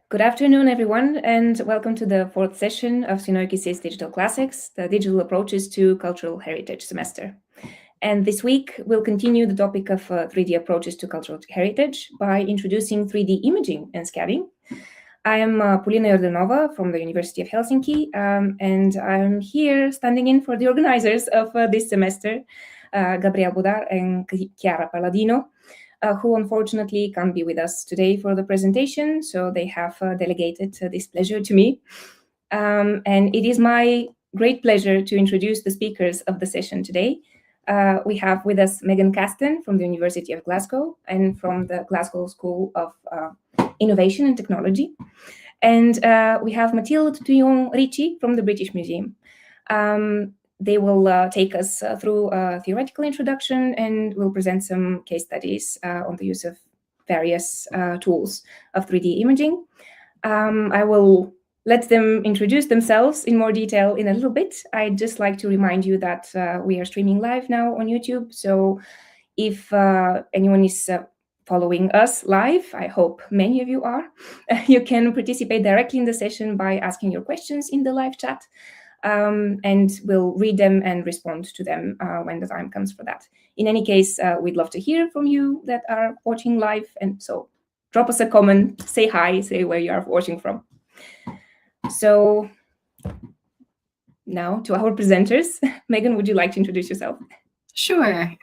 Good afternoon, everyone, and welcome to the fourth session of SunoikisisDC Digital Classics, the digital approaches to cultural heritage semester. And this week, we'll continue the topic of 3D approaches to cultural heritage by introducing 3D imaging and scanning. I am Polina Jordanova from the University of Helsinki, and I'm here standing in for the organizers of this semester, Gabriel Bodar and Chiara Palladino, who unfortunately can't be with us today for the presentation, so they have delegated this pleasure to me. And it is my great pleasure to introduce the speakers of the session today. We have with us Megan Kasten from the University of Glasgow and from the Glasgow School of Innovation and Technology. And we have Mathilde Touillon-Ricci from the British Museum. They will take us through a theoretical introduction and will present some case studies on the use of various tools of 3D imaging. I will let them introduce themselves in more detail in a little bit. I'd just like to remind you that we are streaming live now on YouTube. So if anyone is following us live, I hope many of you are, you can participate directly in the session by asking your questions in the live chat. And we'll read them and respond to them when the time comes for that. In any case, we'd love to hear from you that are watching live. And so drop us a comment, say hi, say where you are watching from. So now to our presenters. Megan, would you like to introduce yourself? Sure.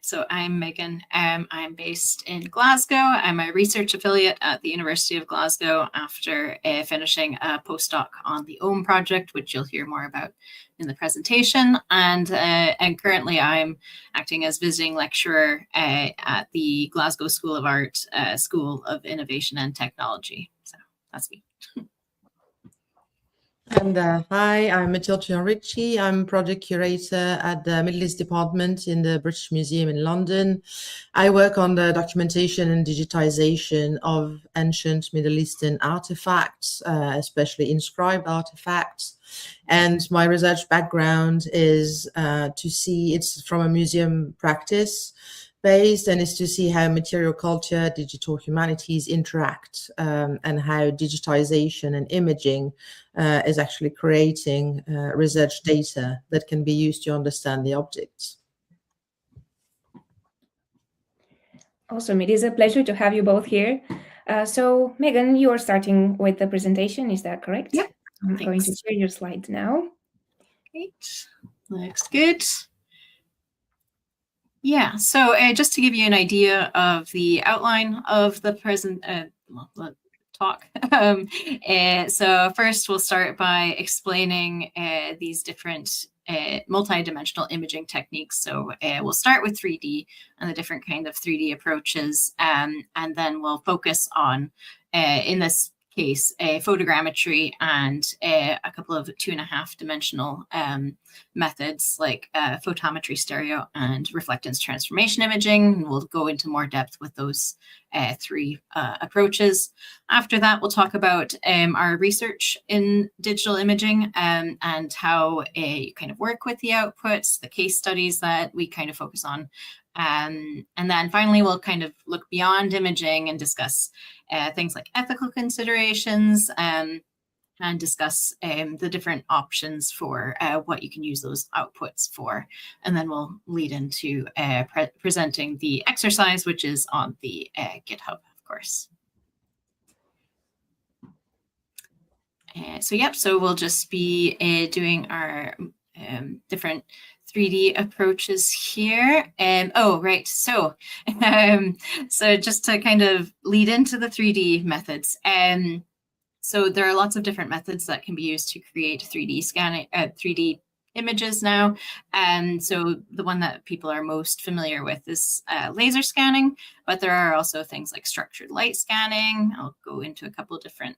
So I'm Megan. I'm based in Glasgow. I'm a research affiliate at the University of Glasgow after finishing a postdoc on the OHM project, which you'll hear more about in the presentation. And currently I'm acting as visiting lecturer at the Glasgow School of Art, School of Innovation and Technology. So that's me. And hi, I'm Mathilde Touillon-Ricci. I'm project curator at the Middle East Department in the British Museum in London. I work on the documentation and digitization of ancient Middle Eastern artifacts, especially inscribed artifacts. And my research background is it's from a museum practice based, and is to see how material culture, digital humanities interact, and how digitization and imaging is actually creating research data that can be used to understand the objects. Awesome. It is a pleasure to have you both here. So Megan, you are starting with the presentation. Is that correct? Yep. I'm going to share your slides now. Great. Looks good. Yeah, so just to give you an idea of the outline of the talk. So first we'll start by explaining these different multi-dimensional imaging techniques. So we'll start with 3D and the different kind of 3D approaches, and then we'll focus on, in this case, photogrammetry and a couple of 2.5 dimensional methods like photometry, stereo, and reflectance transformation imaging. And we'll go into more depth with those three approaches. After that, we'll talk about our research in digital imaging and how you kind of work with the outputs, the case studies that we kind of focus on. And then finally, we'll kind of look beyond imaging and discuss things like ethical considerations and discuss the different options for what you can use those outputs for. And then we'll lead into presenting the exercise, which is on the GitHub, of course. So we'll just be doing our different 3D approaches here. So just to kind of lead into the 3D methods. So there are lots of different methods that can be used to create 3D scanning, 3D images now. And so the one that people are most familiar with is laser scanning, but there are also things like structured light scanning. I'll go into a couple of different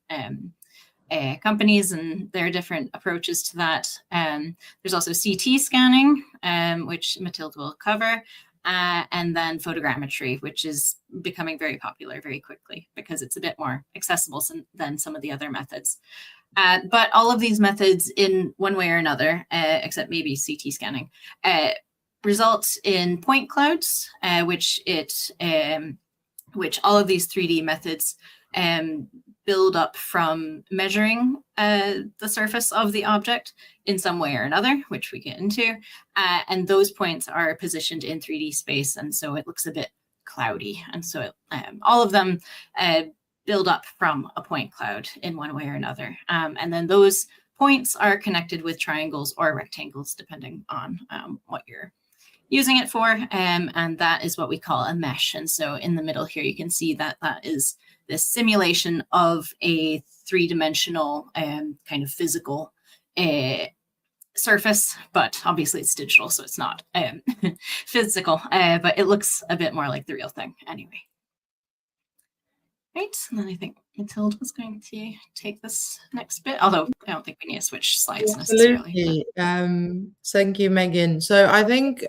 companies and their different approaches to that. There's also CT scanning, which Mathilde will cover, and then photogrammetry, which is becoming very popular very quickly because it's a bit more accessible than some of the other methods. But all of these methods, in one way or another, except maybe CT scanning, results in point clouds, which all of these 3D methods build up from measuring the surface of the object in some way or another, which we get into. And those points are positioned in 3D space, and so it looks a bit cloudy. And so all of them build up from a point cloud in one way or another. And then those points are connected with triangles or rectangles, depending on what you're using it for. And that is what we call a mesh. And so in the middle here, you can see that that is this simulation of a three-dimensional kind of physical surface, but obviously it's digital, so it's not physical, but it looks a bit more like the real thing anyway. Right, and then I think Mathilde was going to take this next bit, although I don't think we need to switch slides necessarily. Thank you, Megan. So I think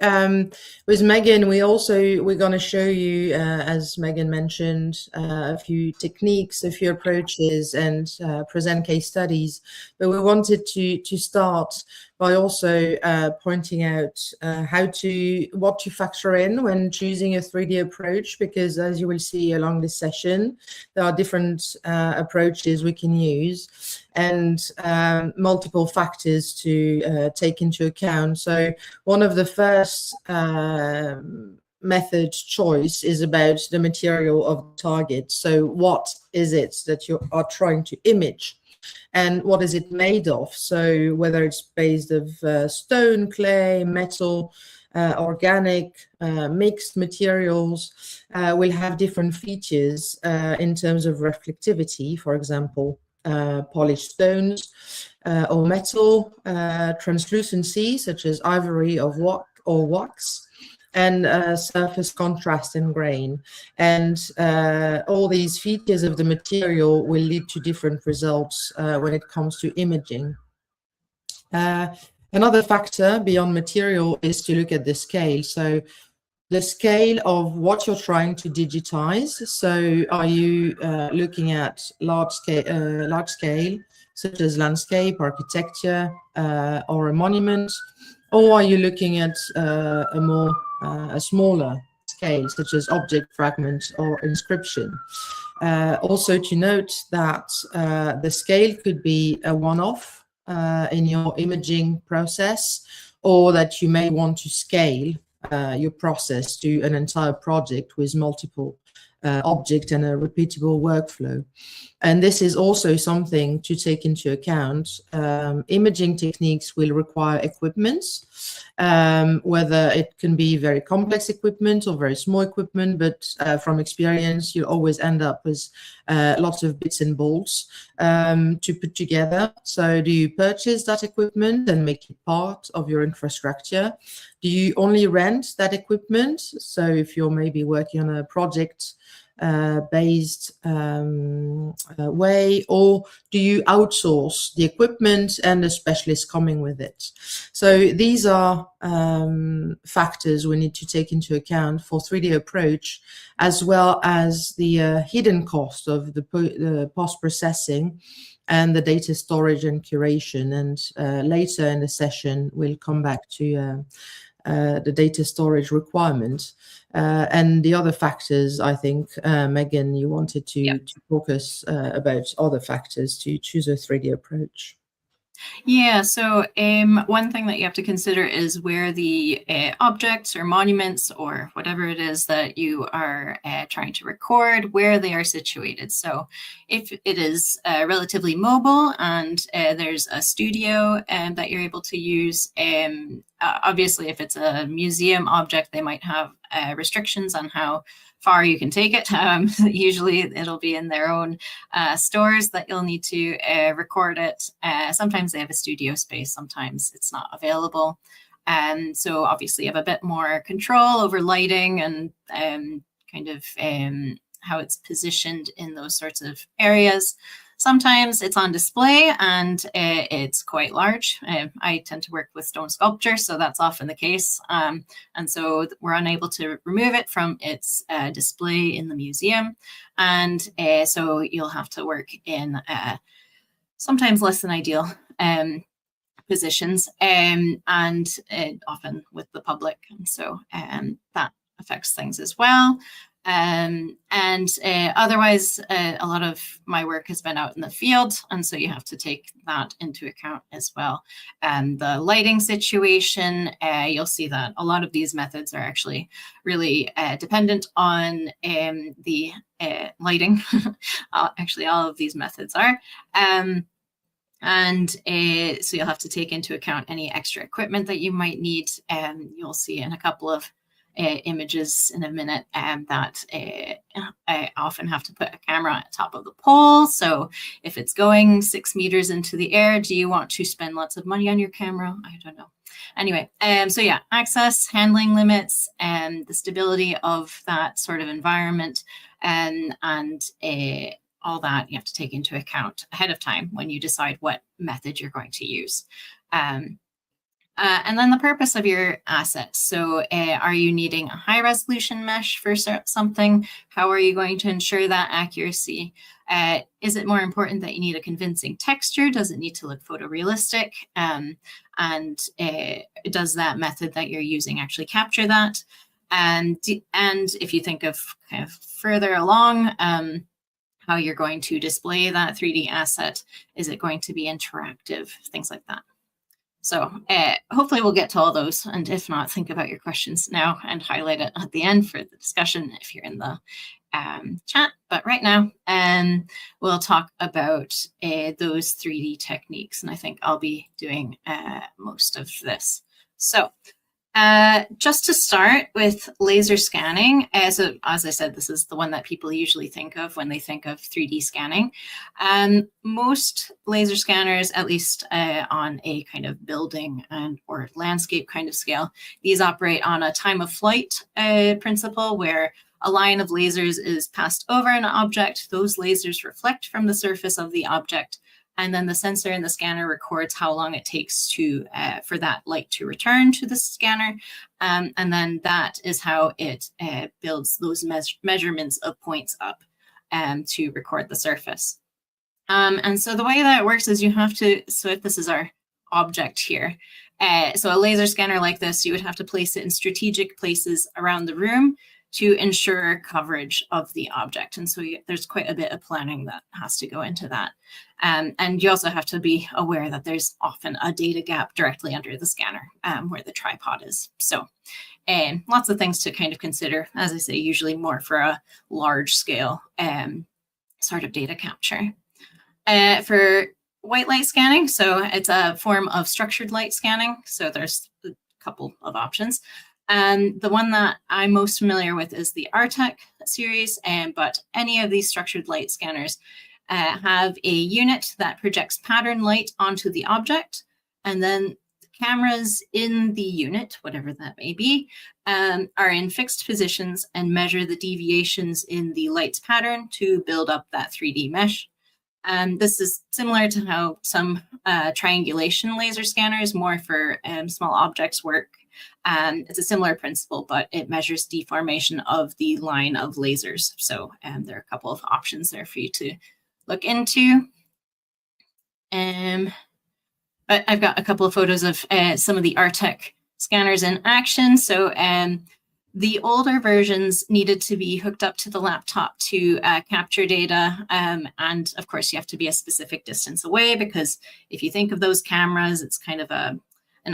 with Megan, we're going to show you, as Megan mentioned, a few techniques, a few approaches, and present case studies. But we wanted to start by also pointing out what to factor in when choosing a 3D approach, because as you will see along this session, there are different approaches we can use and multiple factors to take into account. So one of the first method choice is about the material of the target. So what is it that you are trying to image? And what is it made of? So whether it's based of stone, clay, metal, organic, mixed materials, will have different features in terms of reflectivity, for example, polished stones or metal, translucency, such as ivory or wax, and surface contrast and grain. And all these features of the material will lead to different results when it comes to imaging. Another factor beyond material is to look at the scale. So the scale of what you're trying to digitize. So are you looking at large scale, such as landscape, architecture, or a monument? Or are you looking at a smaller scale, such as object fragment or inscription? Also to note that the scale could be a one-off in your imaging process, or that you may want to scale your process to an entire project with multiple object and a repeatable workflow. And this is also something to take into account. Imaging techniques will require equipment, whether it can be very complex equipment or very small equipment, but from experience, you always end up with lots of bits and bolts to put together. So do you purchase that equipment and make it part of your infrastructure? Do you only rent that equipment? So if you're maybe working on a project based way, or do you outsource the equipment and the specialist coming with it? So these are factors we need to take into account for 3D approach, as well as the hidden cost of the post-processing and the data storage and curation. And later in the session, we'll come back to the data storage requirement. And the other factors, I think, Megan, you wanted to talk us about other factors to choose a 3D approach. Yeah, so one thing that you have to consider is where the objects or monuments or whatever it is that you are trying to record, where they are situated. So if it is relatively mobile and there's a studio that you're able to use, obviously if it's a museum object, they might have restrictions on how far you can take it. Usually it'll be in their own stores that you'll need to record it. Sometimes they have a studio space, sometimes it's not available. And so obviously you have a bit more control over lighting and kind of how it's positioned in those sorts of areas. Sometimes it's on display and it's quite large. I tend to work with stone sculpture, so that's often the case. And so we're unable to remove it from its display in the museum. And so you'll have to work in sometimes less than ideal positions and often with the public. And so that affects things as well. Otherwise, a lot of my work has been out in the field, and so you have to take that into account as well. The lighting situation, you'll see that a lot of these methods are actually really dependent on the lighting. Actually, all of these methods are. So you'll have to take into account any extra equipment that you might need. You'll see in a couple of images in a minute that I often have to put a camera on top of the pole. So if it's going 6 meters into the air, do you want to spend lots of money on your camera? I don't know. Anyway, so yeah, access, handling limits, and the stability of that sort of environment, and all that you have to take into account ahead of time when you decide what method you're going to use. And then the purpose of your assets. So are you needing a high resolution mesh for something? How are you going to ensure that accuracy? Is it more important that you need a convincing texture? Does it need to look photorealistic? And does that method that you're using actually capture that? And if you think of kind of further along, how you're going to display that 3D asset, is it going to be interactive? Things like that. So hopefully we'll get to all those, and if not, think about your questions now and highlight it at the end for the discussion if you're in the chat. But right now, we'll talk about those 3D techniques, and I think I'll be doing most of this. So just to start with laser scanning, so as I said, this is the one that people usually think of when they think of 3D scanning. Most laser scanners, at least on a kind of building or landscape kind of scale, these operate on a time of flight principle, where a line of lasers is passed over an object. Those lasers reflect from the surface of the object, and then the sensor in the scanner records how long it takes to for that light to return to the scanner. And then that is how it builds those measurements of points up to record the surface. And so the way that it works is you have to, so if this is our object here, so a laser scanner like this, you would have to place it in strategic places around the room to ensure coverage of the object. And so there's quite a bit of planning that has to go into that. And you also have to be aware that there's often a data gap directly under the scanner where the tripod is. So lots of things to kind of consider, as I say, usually more for a large scale sort of data capture. For white light scanning, so it's a form of structured light scanning. So there's a couple of options. The one that I'm most familiar with is the Artec series, but any of these structured light scanners have a unit that projects pattern light onto the object, and then the cameras in the unit, whatever that may be, are in fixed positions and measure the deviations in the light's pattern to build up that 3D mesh. This is similar to how some triangulation laser scanners, more for small objects, work. It's a similar principle, but it measures deformation of the line of lasers. So there are a couple of options there for you to look into. But I've got a couple of photos of some of the Artec scanners in action. So the older versions needed to be hooked up to the laptop to capture data. And of course, you have to be a specific distance away, because if you think of those cameras, it's kind of an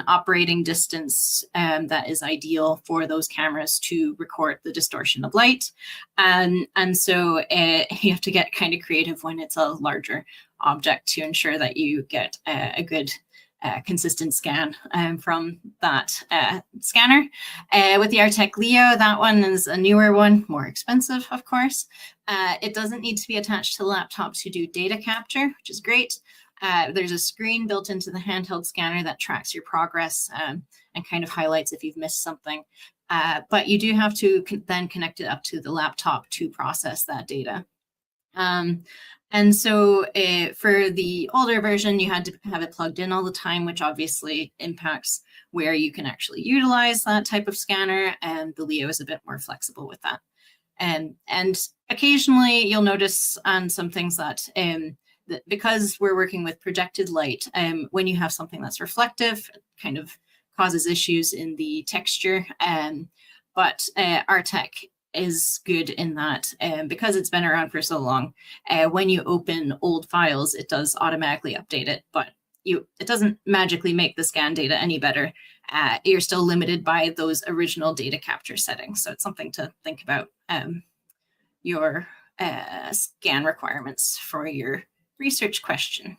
operating distance that is ideal for those cameras to record the distortion of light. And so you have to get kind of creative when it's a larger object to ensure that you get a good consistent scan from that scanner. With the Artec Leo, that one is a newer one, more expensive, of course. It doesn't need to be attached to the laptop to do data capture, which is great. There's a screen built into the handheld scanner that tracks your progress and kind of highlights if you've missed something. But you do have to then connect it up to the laptop to process that data. And so for the older version, you had to have it plugged in all the time, which obviously impacts where you can actually utilize that type of scanner. And the Leo is a bit more flexible with that. And occasionally you'll notice on some things that because we're working with projected light, when you have something that's reflective, it kind of causes issues in the texture. But Artec is good in that because it's been around for so long, when you open old files, it does automatically update it, but it doesn't magically make the scan data any better. You're still limited by those original data capture settings. So it's something to think about your scan requirements for your research question.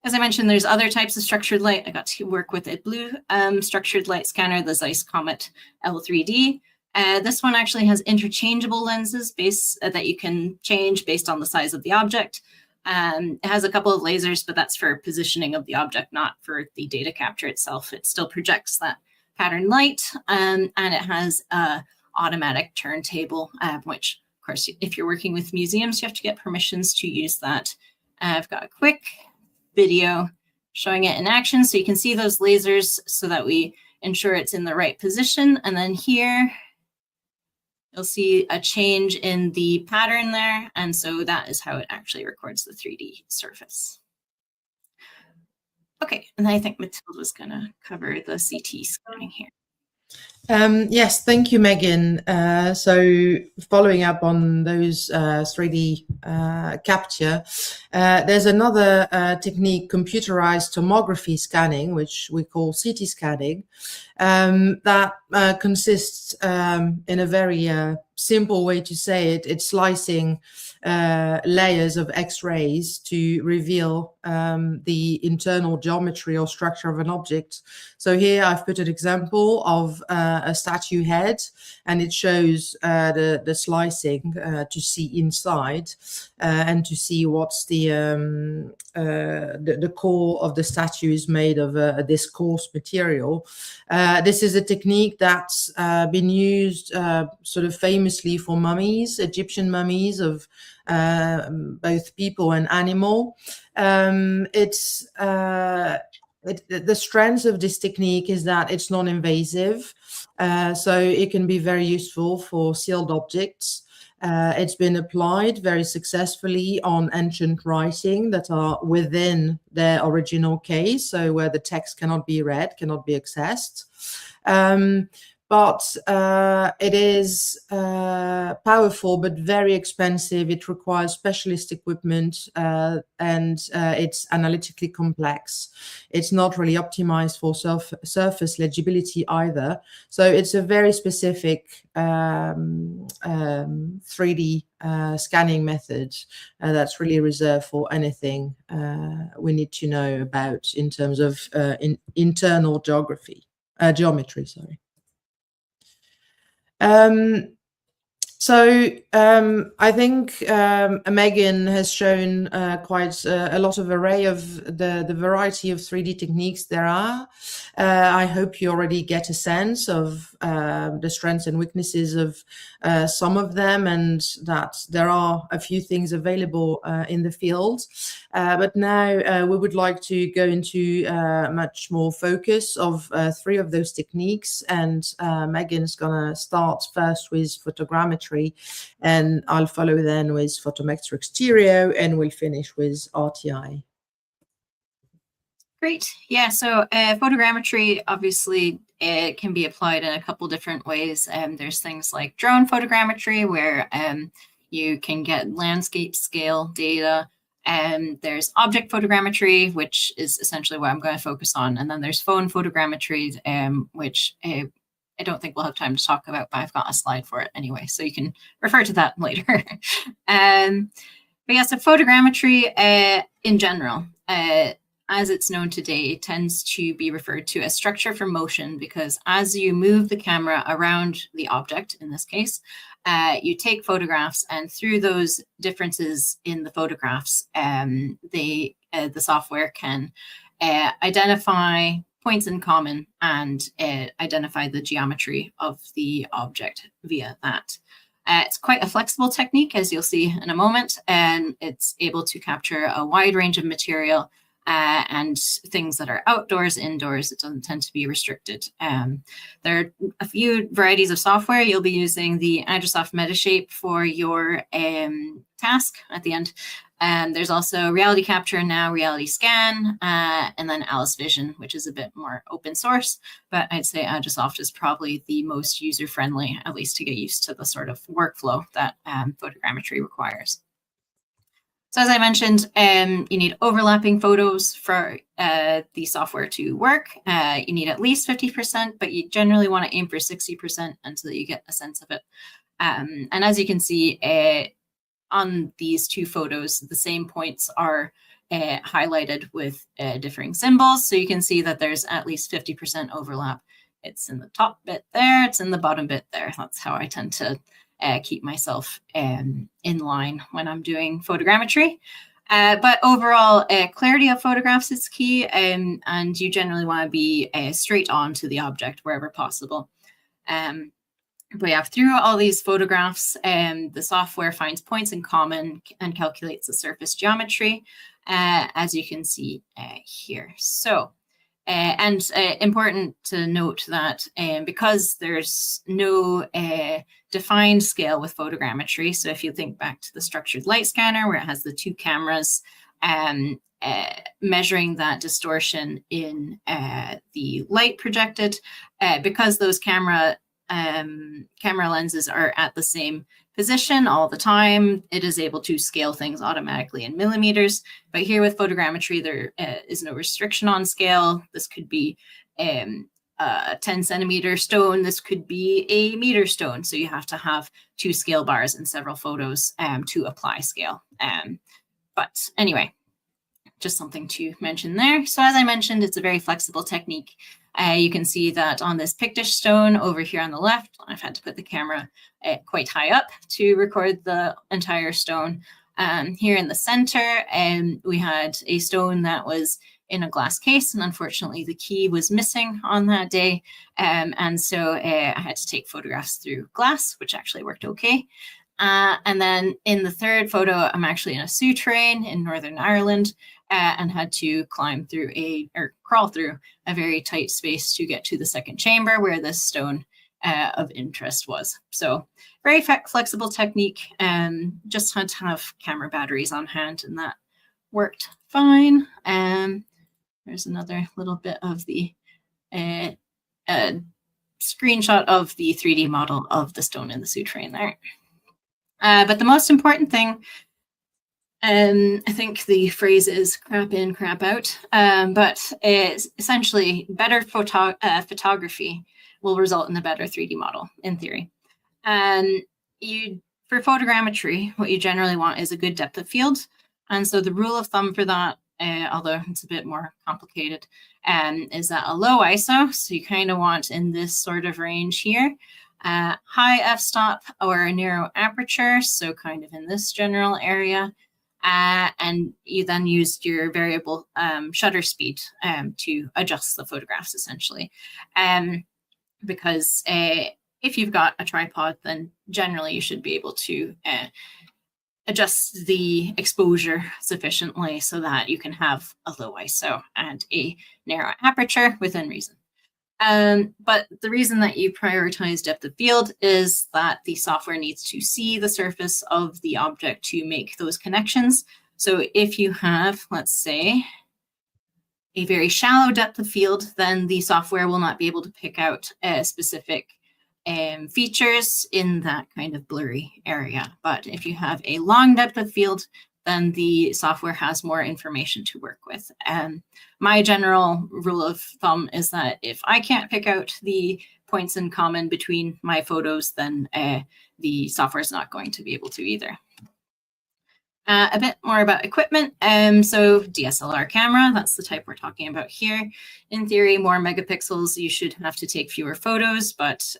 As I mentioned, there's other types of structured light. I got to work with a blue structured light scanner, the Zeiss Comet L3D. This one actually has interchangeable lenses that you can change based on the size of the object. It has a couple of lasers, but that's for positioning of the object, not for the data capture itself. It still projects that pattern light, and it has an automatic turntable, which, of course, if you're working with museums, you have to get permissions to use that. I've got a quick video showing it in action, so you can see those lasers so that we ensure it's in the right position. And then here, you'll see a change in the pattern there. And so that is how it actually records the 3D surface. Okay, and I think Mathilde was going to cover the CT scanning here. Yes, thank you, Megan. So following up on those 3D capture, there's another technique, computerized tomography scanning, which we call CT scanning, that consists in a very simple way to say it, it's slicing layers of X-rays to reveal the internal geometry or structure of an object. So here I've put an example of a statue head, and it shows the slicing to see inside and to see what's the core of the statue is made of this coarse material. This is a technique that's been used sort of famously for mummies, Egyptian mummies of both people and animal. The strength of this technique is that it's non-invasive, so it can be very useful for sealed objects. It's been applied very successfully on ancient writing that are within their original case, so where the text cannot be read, cannot be accessed. But it is powerful, but very expensive. It requires specialist equipment, and it's analytically complex. It's not really optimized for surface legibility either. So it's a very specific 3D scanning method that's really reserved for anything we need to know about in terms of internal geometry. Sorry. I think Megan has shown quite a lot of array of the variety of 3D techniques there are. I hope you already get a sense of the strengths and weaknesses of some of them, and that there are a few things available in the field. But now we would like to go into much more focus of 3 of those techniques, and Megan's gonna start first with photogrammetry, and I'll follow then with photometric stereo, and we'll finish with RTI. Great. Yeah, so photogrammetry, obviously, it can be applied in a couple different ways. There's things like drone photogrammetry, where you can get landscape scale data. There's object photogrammetry, which is essentially what I'm going to focus on. And then there's phone photogrammetry, which I don't think we'll have time to talk about, but I've got a slide for it anyway, so you can refer to that later. But yeah, so photogrammetry in general, as it's known today, tends to be referred to as structure for motion, because as you move the camera around the object, in this case, you take photographs, and through those differences in the photographs, the software can identify points in common and identify the geometry of the object via that. It's quite a flexible technique, as you'll see in a moment, and it's able to capture a wide range of material and things that are outdoors, indoors, it doesn't tend to be restricted. There are a few varieties of software. You'll be using the Agisoft Metashape for your task at the end. There's also Reality Capture now, Reality Scan, and then Alice Vision, which is a bit more open source. But I'd say Agisoft is probably the most user-friendly, at least to get used to the sort of workflow that photogrammetry requires. So as I mentioned, you need overlapping photos for the software to work. You need at least 50%, but you generally want to aim for 60% until you get a sense of it. And as you can see, on these two photos, the same points are highlighted with differing symbols. So you can see that there's at least 50% overlap. It's in the top bit there, it's in the bottom bit there. That's how I tend to keep myself in line when I'm doing photogrammetry. But overall, clarity of photographs is key, and you generally want to be straight on to the object wherever possible. But yeah, through all these photographs, the software finds points in common and calculates the surface geometry, as you can see here. So, and important to note that because there's no defined scale with photogrammetry, so if you think back to the structured light scanner where it has the two cameras measuring that distortion in the light projected, because those camera lenses are at the same position all the time, it is able to scale things automatically in millimeters. But here with photogrammetry, there is no restriction on scale. This could be a 10 centimeter stone. This could be a meter stone. So you have to have two scale bars in several photos to apply scale. But anyway, just something to mention there. So as I mentioned, it's a very flexible technique. You can see that on this Pictish stone over here on the left, I've had to put the camera quite high up to record the entire stone. Here in the center, we had a stone that was in a glass case, and unfortunately the key was missing on that day. And so I had to take photographs through glass, which actually worked okay. And then in the third photo, I'm actually in a souterrain in Northern Ireland, and had to crawl through a very tight space to get to the second chamber where this stone of interest was. So very flexible technique, just had to have camera batteries on hand, and that worked fine. There's another little bit of the screenshot of the 3D model of the stone in the souterrain there. But the most important thing, I think the phrase is crap in, crap out, but it's essentially better photography will result in a better 3D model in theory. And for photogrammetry, what you generally want is a good depth of field. And so the rule of thumb for that, although it's a bit more complicated, is that a low ISO, so you kind of want in this sort of range here, high f-stop or a narrow aperture, so kind of in this general area, and you then use your variable shutter speed to adjust the photographs essentially. Because if you've got a tripod, then generally you should be able to adjust the exposure sufficiently so that you can have a low ISO and a narrow aperture within reason. But the reason that you prioritize depth of field is that the software needs to see the surface of the object to make those connections. So if you have, let's say, a very shallow depth of field, then the software will not be able to pick out specific features in that kind of blurry area. But if you have a long depth of field, then the software has more information to work with. My general rule of thumb is that if I can't pick out the points in common between my photos, then the software is not going to be able to either. A bit more about equipment. So DSLR camera, that's the type we're talking about here. In theory, more megapixels, you should have to take fewer photos, but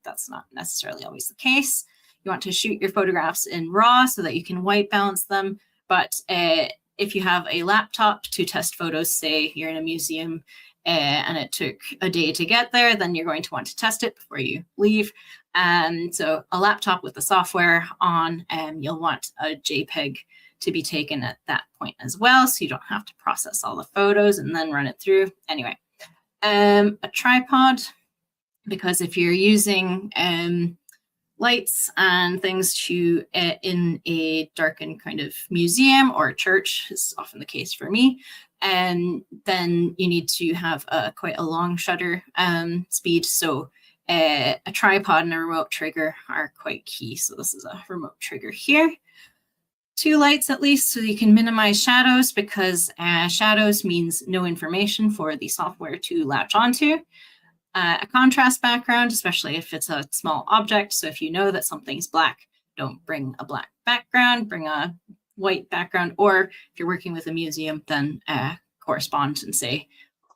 that's not necessarily always the case. You want to shoot your photographs in RAW so that you can white balance them. But if you have a laptop to test photos, say you're in a museum and it took a day to get there, then you're going to want to test it before you leave. So a laptop with the software on, you'll want a JPEG to be taken at that point as well, so you don't have to process all the photos and then run it through. Anyway, a tripod, because if you're using lights and things to in a darkened kind of museum or a church, is often the case for me, and then you need to have quite a long shutter speed. So a tripod and a remote trigger are quite key. So this is a remote trigger here. 2 lights at least, so you can minimize shadows, because shadows means no information for the software to latch onto. A contrast background, especially if it's a small object. So if you know that something's black, don't bring a black background, bring a white background. Or if you're working with a museum, then correspond and say,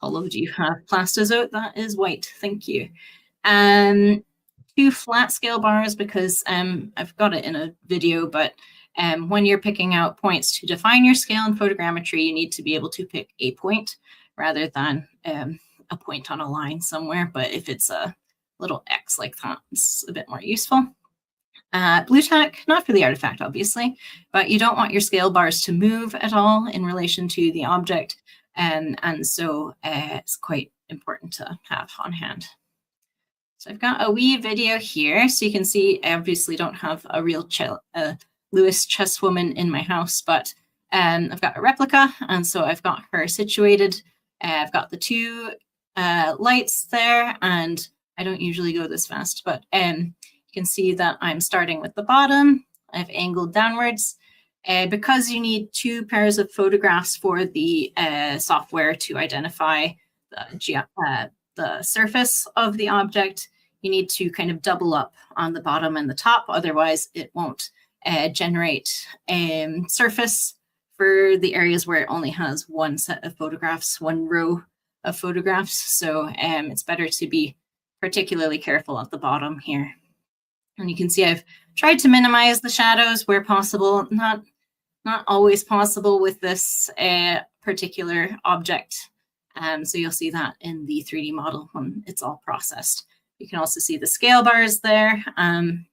although do you have plastozote? That is white, thank you. 2 flat scale bars, because I've got it in a video, but when you're picking out points to define your scale in photogrammetry, you need to be able to pick a point rather than a point on a line somewhere. But if it's a little X like that, it's a bit more useful. Blue tack, not for the artifact, obviously, but you don't want your scale bars to move at all in relation to the object. And so it's quite important to have on hand. So I've got a wee video here, so you can see I obviously don't have a real Lewis chess woman in my house, but I've got a replica, and so I've got her situated. I've got the 2 lights there, and I don't usually go this fast, but you can see that I'm starting with the bottom. I've angled downwards. Because you need 2 pairs of photographs for the software to identify the surface of the object, you need to kind of double up on the bottom and the top, otherwise it won't generate surface for the areas where it only has 1 set of photographs, 1 row of photographs. So it's better to be particularly careful at the bottom here. And you can see I've tried to minimize the shadows where possible, not always possible with this particular object. So you'll see that in the 3D model when it's all processed. You can also see the scale bars there, and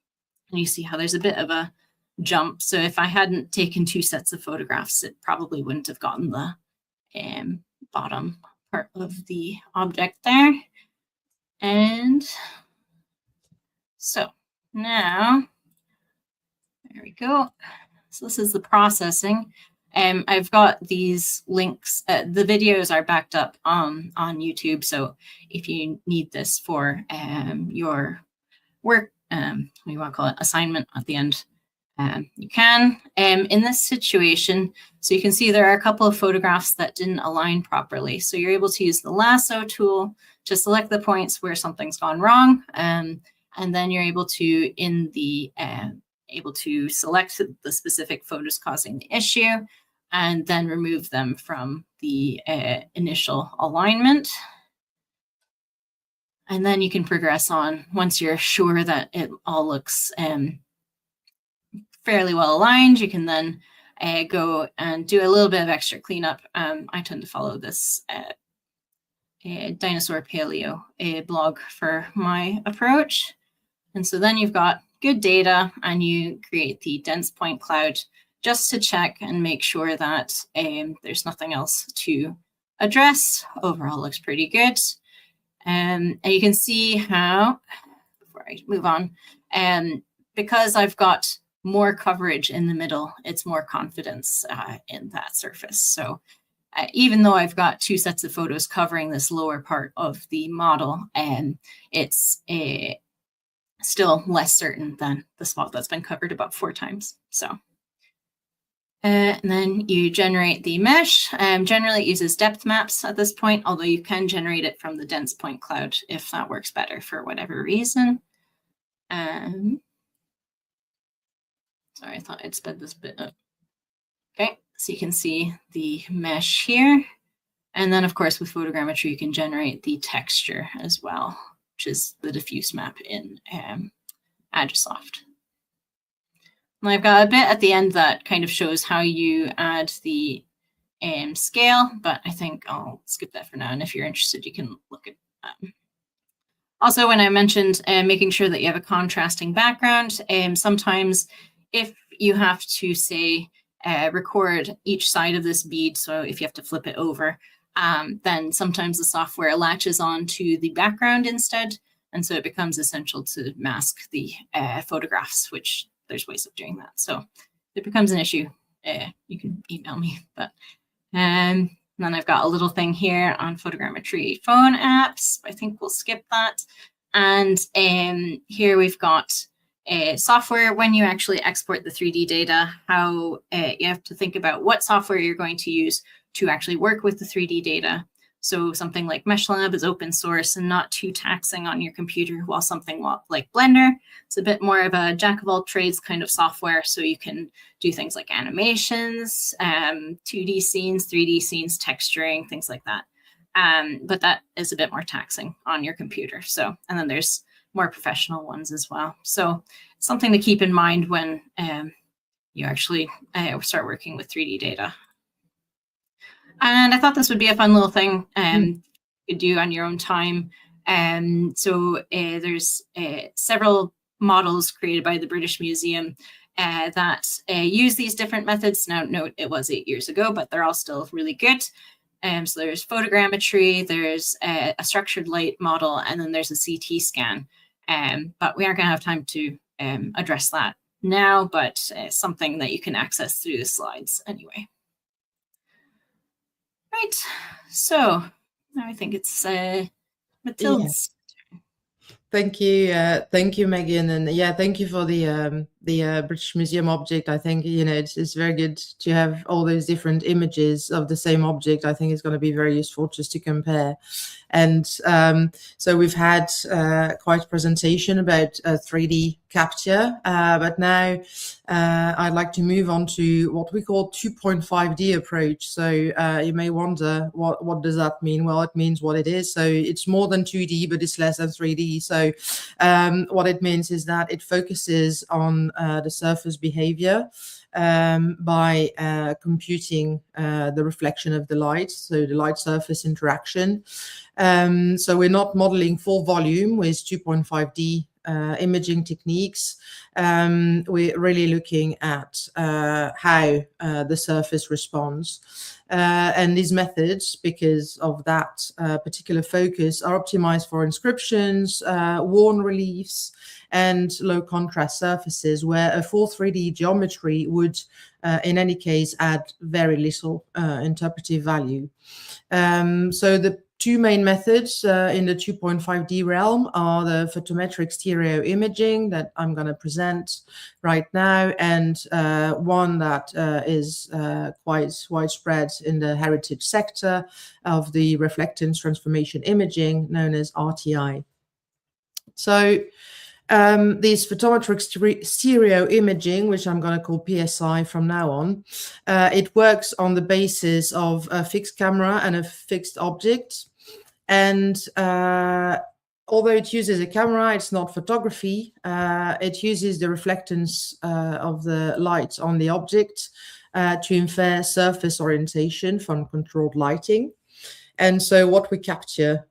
you see how there's a bit of a jump. So if I hadn't taken 2 sets of photographs, it probably wouldn't have gotten the bottom part of the object there. And so now, there we go. So this is the processing. I've got these links. The videos are backed up on YouTube. So if you need this for your work, what do you want to call it, assignment at the end, you can. In this situation, so you can see there are a couple of photographs that didn't align properly. So you're able to use the lasso tool to select the points where something's gone wrong. And then you're able to, select the specific photos causing the issue and then remove them from the initial alignment. And then you can progress on once you're sure that it all looks fairly well aligned. You can then go and do a little bit of extra cleanup. I tend to follow this Dinosaur Paleo blog for my approach. And so then you've got good data and you create the dense point cloud just to check and make sure that there's nothing else to address. Overall looks pretty good. And you can see how, before I move on, because I've got more coverage in the middle, it's more confidence in that surface. So even though I've got 2 sets of photos covering this lower part of the model, it's still less certain than the spot that's been covered about 4 times. So, and then you generate the mesh. Generally it uses depth maps at this point, although you can generate it from the dense point cloud if that works better for whatever reason. Sorry, I thought I'd sped this bit up. Okay, so you can see the mesh here. And then of course with photogrammetry, you can generate the texture as well, which is the diffuse map in Agisoft. And I've got a bit at the end that kind of shows how you add the scale, but I think I'll skip that for now. And if you're interested, you can look at that. Also, when I mentioned making sure that you have a contrasting background, sometimes if you have to say record each side of this bead. So if you have to flip it over, then sometimes the software latches on to the background instead. And so it becomes essential to mask the photographs, which there's ways of doing that. So if it becomes an issue, you can email me. But and then I've got a little thing here on photogrammetry phone apps. I think we'll skip that. And here we've got software. When you actually export the 3D data, how you have to think about what software you're going to use to actually work with the 3D data. So something like MeshLab is open source and not too taxing on your computer, while something like Blender, it's a bit more of a jack of all trades kind of software. So you can do things like animations, 2D scenes, 3D scenes, texturing, things like that. But that is a bit more taxing on your computer. So, and then there's more professional ones as well. So something to keep in mind when you actually start working with 3D data. And I thought this would be a fun little thing you could do on your own time. So there's several models created by the British Museum that use these different methods. Now, note, it was 8 years ago, but they're all still really good. So there's photogrammetry, there's a structured light model, and then there's a CT scan. But we aren't going to have time to address that now, but something that you can access through the slides anyway. Right, so now I think it's Mathilde's. Thank you, Megan, and yeah, thank you for the British Museum object. I think it's very good to have all those different images of the same object. I think it's going to be very useful just to compare. And so we've had quite a presentation about 3D capture, but now I'd like to move on to what we call 2.5D approach. So you may wonder, what does that mean? Well, it means what it is. So it's more than 2D, but it's less than 3D. So what it means is that it focuses on the surface behavior by computing the reflection of the light, so the light surface interaction. So we're not modeling full volume with 2.5D imaging techniques. We're really looking at how the surface responds. And these methods, because of that particular focus, are optimized for inscriptions, worn reliefs, and low contrast surfaces, where a full 3D geometry would, in any case, add very little interpretive value. So the two main methods in the 2.5D realm are the photometric stereo imaging that I'm going to present right now, and one that is quite widespread in the heritage sector of the reflectance transformation imaging, known as RTI. So these photometric stereo imaging, which I'm going to call PSI from now on, it works on the basis of a fixed camera and a fixed object. And although it uses a camera, it's not photography. It uses the reflectance of the light on the object to infer surface orientation from controlled lighting. And so what we capture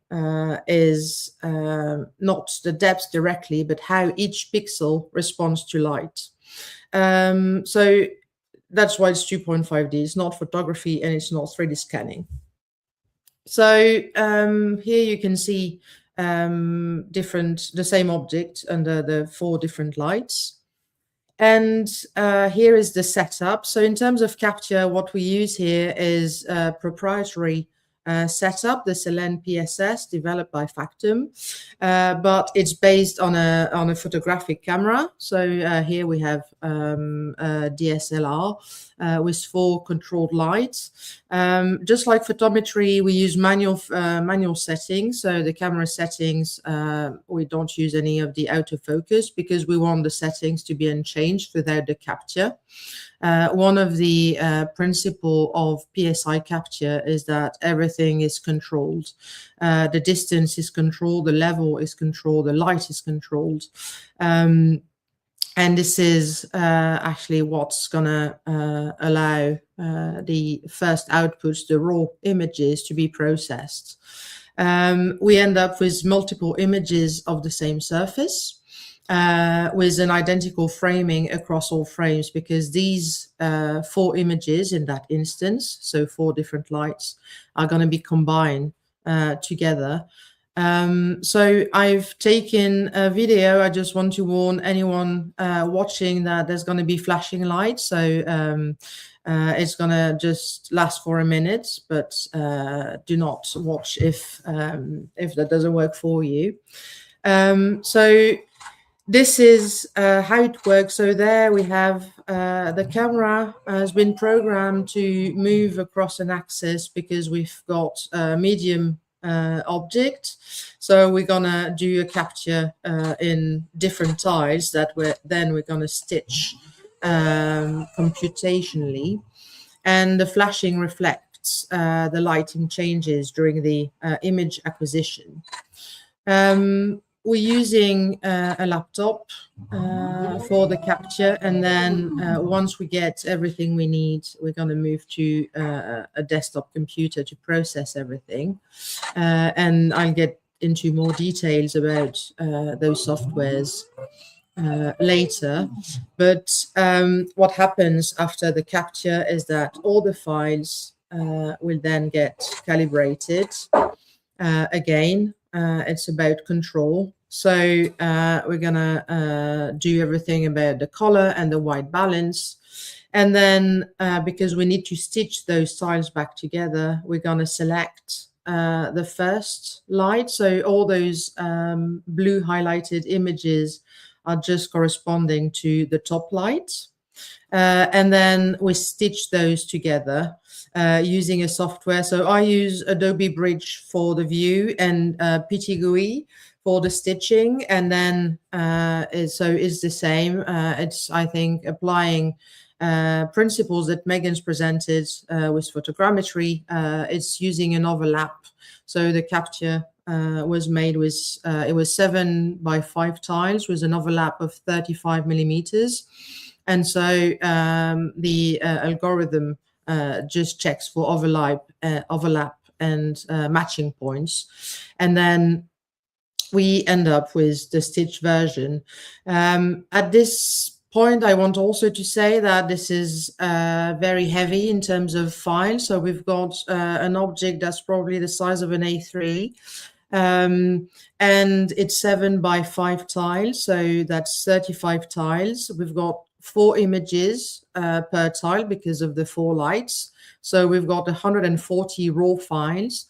is not the depth directly, but how each pixel responds to light. So that's why it's 2.5D. It's not photography and it's not 3D scanning. So here you can see the same object under the 4 different lights. And here is the setup. So in terms of capture, what we use here is proprietary setup, the Selene PSS, developed by Factum, but it's based on a photographic camera. So here we have a DSLR with 4 controlled lights. Just like photometry, we use manual settings. So the camera settings, we don't use any of the autofocus because we want the settings to be unchanged without the capture. One of the principles of PSI capture is that everything is controlled. The distance is controlled, the level is controlled, the light is controlled. And this is actually what's going to allow the first outputs, the raw images, to be processed. We end up with multiple images of the same surface. with an identical framing across all frames, because these 4 images in that instance, so 4 different lights, are going to be combined together. So I've taken a video. I just want to warn anyone watching that there's going to be flashing lights. So it's going to just last for a minute, but do not watch if that doesn't work for you. So this is how it works. So there we have the camera has been programmed to move across an axis because we've got a medium object. So we're gonna do a capture in different tiles that we're gonna stitch computationally, and the flashing reflects the lighting changes during the image acquisition. We're using a laptop for the capture, and then once we get everything we need, we're going to move to a desktop computer to process everything. And I'll get into more details about those softwares later. But what happens after the capture is that all the files will then get calibrated again. It's about control. So we're gonna do everything about the color and the white balance. And then because we need to stitch those tiles back together, we're gonna select the first light. So all those blue highlighted images are just corresponding to the top light. And then we stitch those together using a software. So I use Adobe Bridge for the view and PTGUI for the stitching. And then so it's the same. It's, I think, applying principles that Megan's presented with photogrammetry. It's using an overlap. So the capture was made with, it was 7 by 5 tiles with an overlap of 35 millimeters. And so the algorithm just checks for overlap and matching points. And then we end up with the stitch version. At this point, I want also to say that this is very heavy in terms of files. So we've got an object that's probably the size of an A3. And it's 7 by 5 tiles. So that's 35 tiles. We've got 4 images per tile because of the 4 lights. So we've got 140 raw files,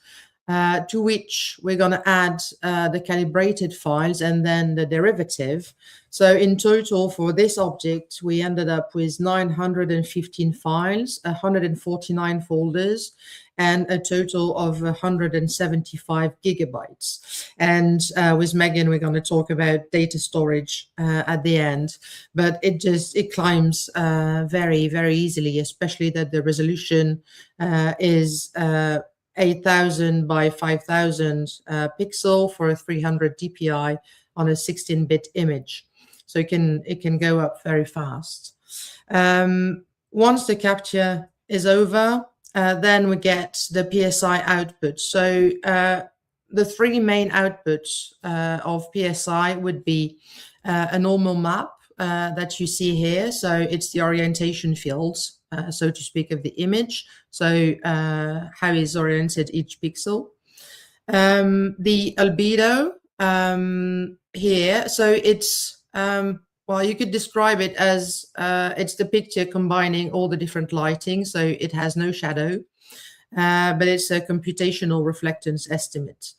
to which we're going to add the calibrated files and then the derivative. So in total for this object, we ended up with 915 files, 149 folders, and a total of 175 gigabytes. And with Megan, we're going to talk about data storage at the end, but it climbs very, very easily, especially that the resolution is 8,000 by 5,000 pixel for a 300 dpi on a 16-bit image. So it can go up very fast. Once the capture is over, then we get the PSI output. So the 3 main outputs of PSI would be a normal map that you see here. So it's the orientation fields, so to speak, of the image. So how is oriented each pixel. The albedo here. So it's, well, you could describe it as it's the picture combining all the different lighting. So it has no shadow, but it's a computational reflectance estimate.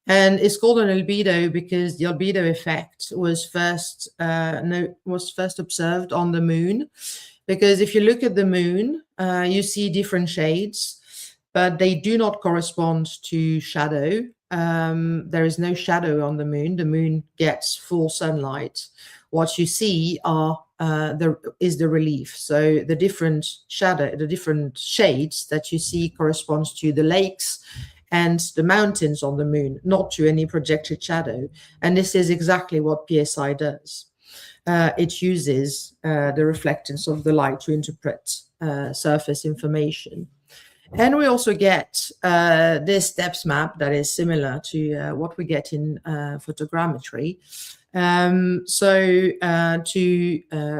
And it's called an albedo because the albedo effect was first observed on the moon. Because if you look at the moon, you see different shades, but they do not correspond to shadow. There is no shadow on the moon. The moon gets full sunlight. What you see is the relief. So the different shades that you see corresponds to the lakes and the mountains on the moon, not to any projected shadow. And this is exactly what PSI does. It uses the reflectance of the light to interpret surface information. And we also get this depth map that is similar to what we get in photogrammetry. To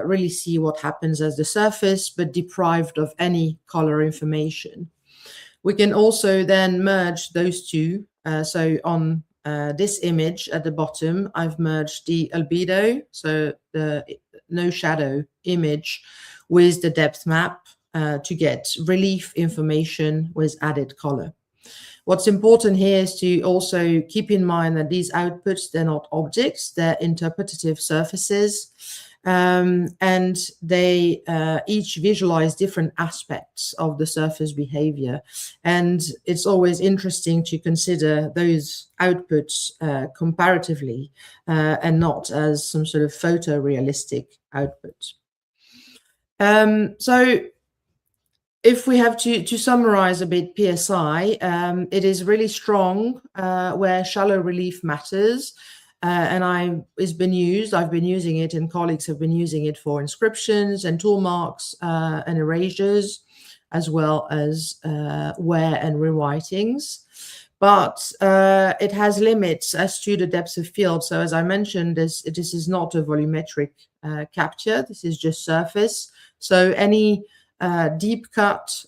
really see what happens as the surface, but deprived of any color information. We can also then merge those two. So on this image at the bottom, I've merged the albedo, so the no shadow image, with the depth map to get relief information with added color. What's important here is to also keep in mind that these outputs, they're not objects, they're interpretative surfaces. And they each visualize different aspects of the surface behavior. And it's always interesting to consider those outputs comparatively and not as some sort of photorealistic output. So if we have to summarize a bit PSI, it is really strong where shallow relief matters. And I've been using it, and colleagues have been using it for inscriptions and tool marks and erasures, as well as wear and rewritings. But it has limits as to the depth of field. So as I mentioned, this is not a volumetric capture. This is just surface. So any deep cut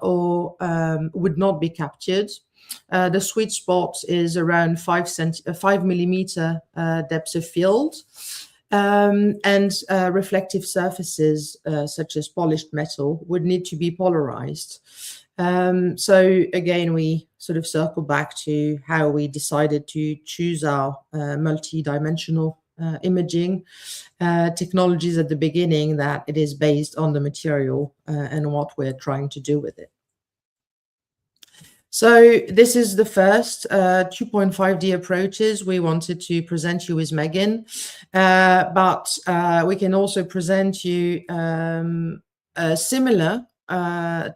or would not be captured. The sweet spot is around 5 millimeter depth of field, and reflective surfaces such as polished metal would need to be polarized. So again, we sort of circle back to how we decided to choose our multi-dimensional imaging technologies at the beginning, that it is based on the material and what we're trying to do with it. So this is the first 2.5D approaches we wanted to present you with Megan, but we can also present you a similar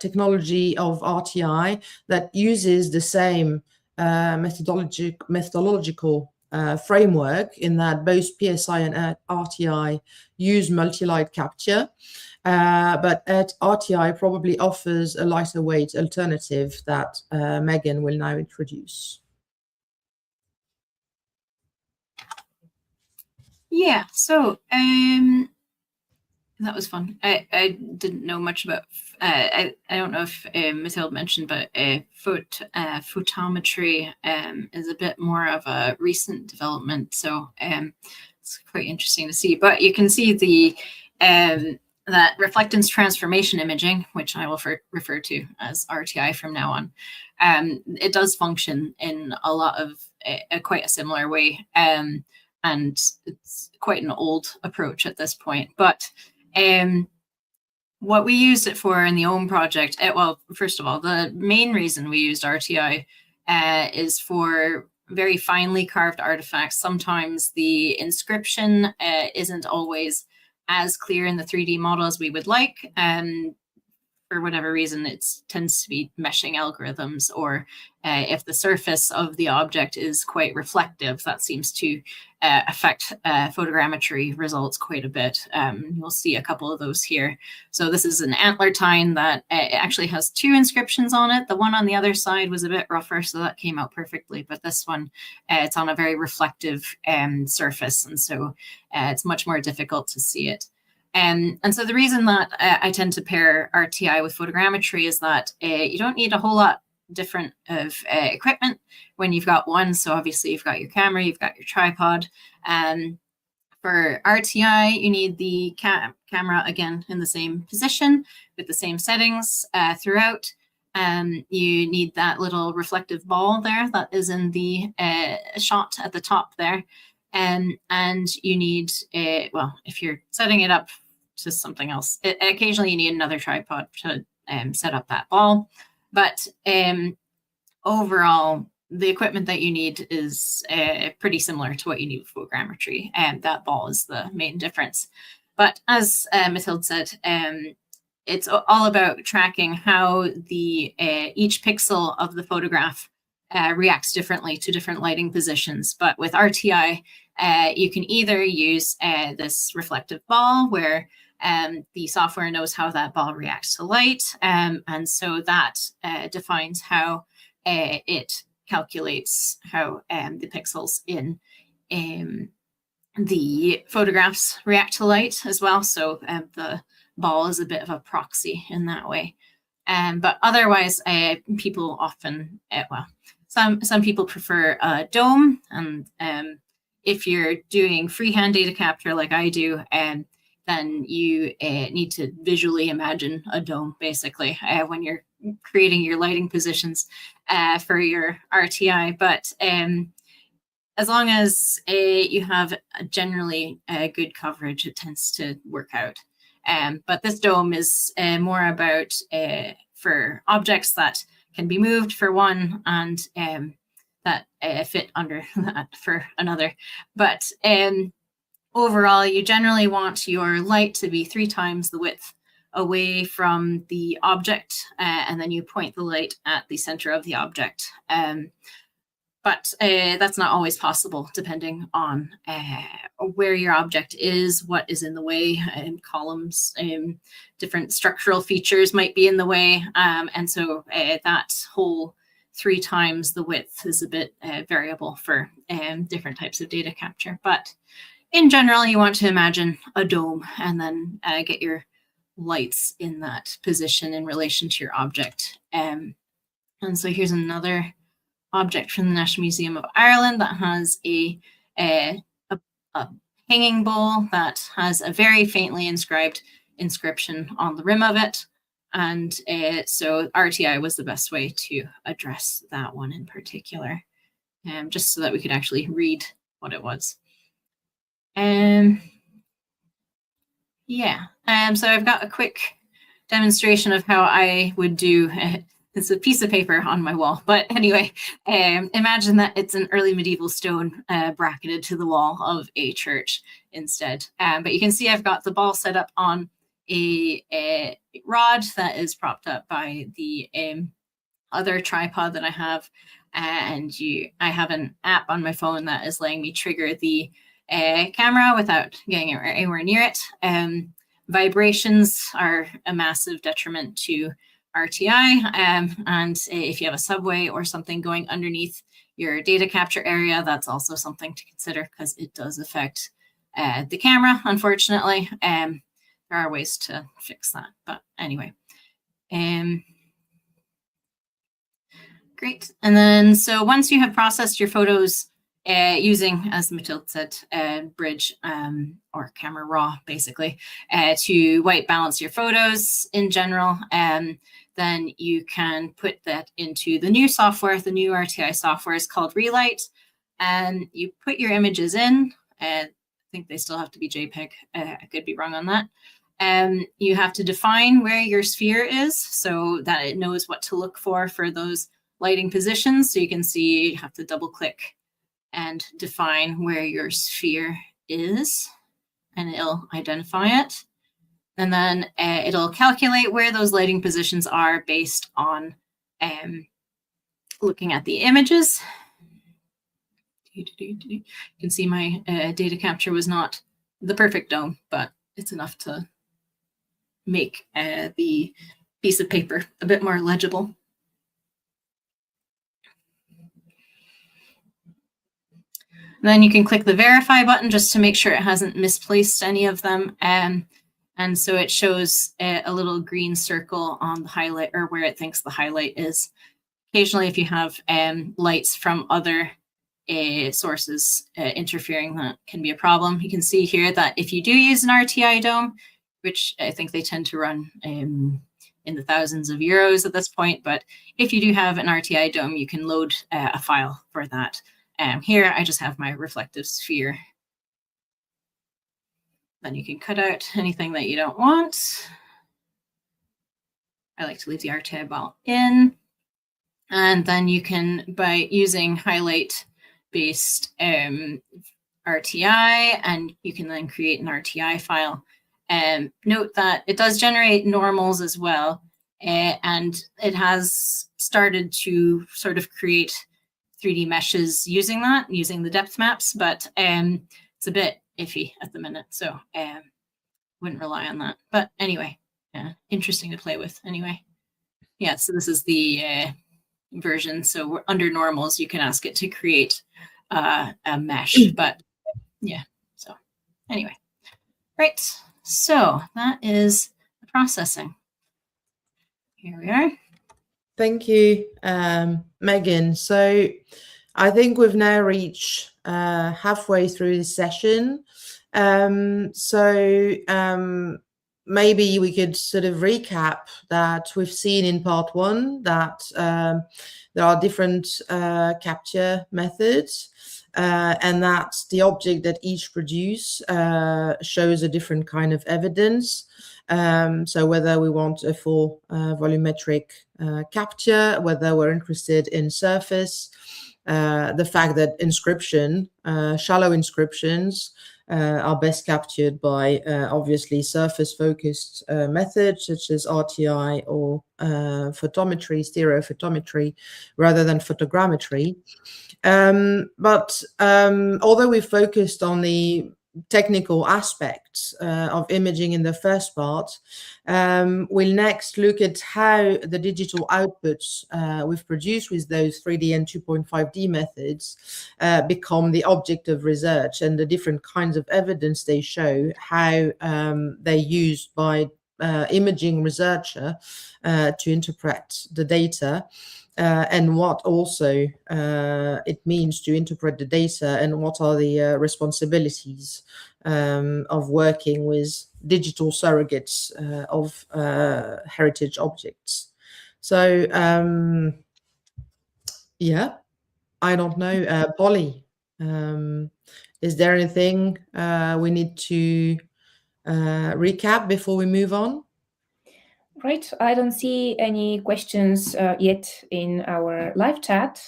technology of RTI that uses the same methodological framework, in that both PSI and RTI use multi-light capture. But RTI probably offers a lighter weight alternative that Megan will now introduce. Yeah, so that was fun. I didn't know much about, I don't know if Mathilde mentioned, but photometry is a bit more of a recent development. So it's quite interesting to see. But you can see the that reflectance transformation imaging, which I will refer to as RTI from now on. It does function in a lot of quite a similar way. And it's quite an old approach at this point. But what we used it for in the OHM project, well, first of all, the main reason we used RTI is for very finely carved artifacts. Sometimes the inscription isn't always as clear in the 3D model as we would like. For whatever reason, it tends to be meshing algorithms, or if the surface of the object is quite reflective, that seems to affect photogrammetry results quite a bit. You'll see a couple of those here. So this is an antler tine that actually has 2 inscriptions on it. The one on the other side was a bit rougher, so that came out perfectly. But this one, it's on a very reflective surface, and so it's much more difficult to see it. And so the reason that I tend to pair RTI with photogrammetry is that you don't need a whole lot different of equipment when you've got one. So obviously you've got your camera, you've got your tripod. For RTI, you need the camera, again, in the same position with the same settings throughout. You need that little reflective ball there that is in the shot at the top there. And you need, well, if you're setting it up to something else, occasionally you need another tripod to set up that ball. But overall, the equipment that you need is pretty similar to what you need with photogrammetry, and that ball is the main difference. But as Mathilde said, it's all about tracking how the each pixel of the photograph reacts differently to different lighting positions. But with RTI, you can either use this reflective ball where the software knows how that ball reacts to light, and so that defines how it calculates how the pixels in the photographs react to light as well. So the ball is a bit of a proxy in that way. But otherwise, people often, some people prefer a dome. And if you're doing freehand data capture like I do, then you need to visually imagine a dome, basically, when you're creating your lighting positions for your RTI. But as long as you have generally good coverage, it tends to work out. But this dome is more about for objects that can be moved for one, and that fit under that for another. But overall, you generally want your light to be 3 times the width away from the object, and then you point the light at the center of the object. But that's not always possible, depending on where your object is, what is in the way, columns, different structural features might be in the way. And so that whole 3 times the width is a bit variable for different types of data capture. But in general, you want to imagine a dome and then get your lights in that position in relation to your object. And so here's another object from the National Museum of Ireland that has a hanging bowl that has a very faintly inscribed inscription on the rim of it. And so RTI was the best way to address that one in particular, just so that we could actually read what it was. So I've got a quick demonstration of how I would do it's a piece of paper on my wall. But anyway, imagine that it's an early medieval stone bracketed to the wall of a church instead. But you can see I've got the ball set up on a rod that is propped up by the other tripod that I have. And I have an app on my phone that is letting me trigger the camera without getting anywhere near it. Vibrations are a massive detriment to RTI, and if you have a subway or something going underneath your data capture area, that's also something to consider because it does affect the camera, unfortunately. There are ways to fix that, but anyway. Great. And then, so once you have processed your photos using, as Mathilde said, bridge or camera raw, basically, to white balance your photos in general, then you can put that into the new software. The new RTI software is called Relight, and you put your images in. I think they still have to be JPEG. I could be wrong on that. You have to define where your sphere is so that it knows what to look for those lighting positions. So you can see you have to double click and define where your sphere is, and it'll identify it. And then it'll calculate where those lighting positions are based on looking at the images. You can see my data capture was not the perfect dome, but it's enough to make the piece of paper a bit more legible. Then you can click the verify button just to make sure it hasn't misplaced any of them. And so it shows a little green circle on the highlight, or where it thinks the highlight is. Occasionally, if you have lights from other sources interfering, that can be a problem. You can see here that if you do use an RTI dome, which I think they tend to run in the thousands of euros at this point, but if you do have an RTI dome, you can load a file for that. Here, I just have my reflective sphere. Then you can cut out anything that you don't want. I like to leave the RTI ball in. And then you can, by using highlight-based RTI, and you can then create an RTI file. Note that it does generate normals as well, and it has started to sort of create 3D meshes using the depth maps, but it's a bit iffy at the minute, so wouldn't rely on that. But anyway, interesting to play with anyway. Yeah, so this is the version. So we're under normals, you can ask it to create a mesh, but yeah, so Anyway, right. So that is the processing. Here we are. Thank you, Megan. So I think we've now reached halfway through the session. Maybe we could sort of recap that we've seen in part one that there are different capture methods, and that the object that each produce shows a different kind of evidence. So whether we want a full volumetric capture, whether we're interested in surface, the fact that shallow inscriptions are best captured by obviously surface-focused methods such as RTI or photometry, stereophotometry, rather than photogrammetry. Although we focused on the technical aspects of imaging in the first part, we'll next look at how the digital outputs we've produced with those 3D and 2.5D methods become the object of research, and the different kinds of evidence they show, how they're used by imaging researcher to interpret the data. And what also it means to interpret the data, and what are the responsibilities of working with digital surrogates of heritage objects. So, yeah, I don't know, Polly, is there anything we need to recap before we move on? Right, I don't see any questions yet in our live chat.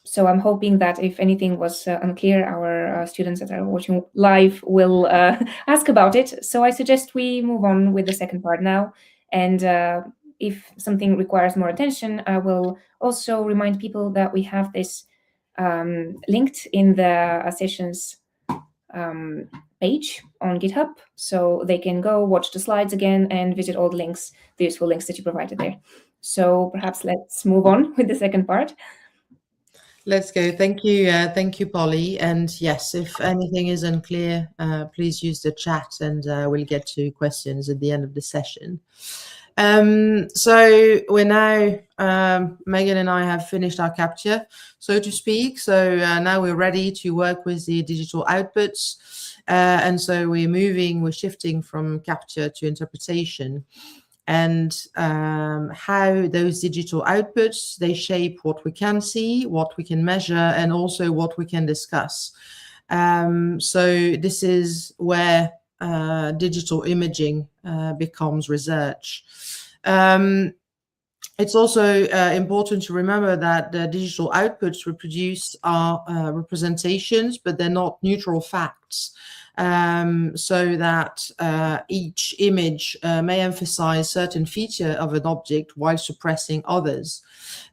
So I'm hoping that if anything was unclear, our students that are watching live will ask about it. So I suggest we move on with the second part now. And if something requires more attention, I will also remind people that we have this linked in the sessions page on GitHub, so they can go watch the slides again and visit all the links, the useful links that you provided there. So perhaps let's move on with the second part. Let's go. Thank you, Polly. And yes, if anything is unclear, please use the chat, and we'll get to questions at the end of the session. So we're now, Megan and I have finished our capture, so to speak. So now we're ready to work with the digital outputs. And so we're shifting from capture to interpretation, and how those digital outputs, they shape what we can see, what we can measure, and also what we can discuss. So this is where digital imaging becomes research. It's also important to remember that the digital outputs we produce are representations, but they're not neutral facts. So that each image may emphasize certain feature of an object while suppressing others.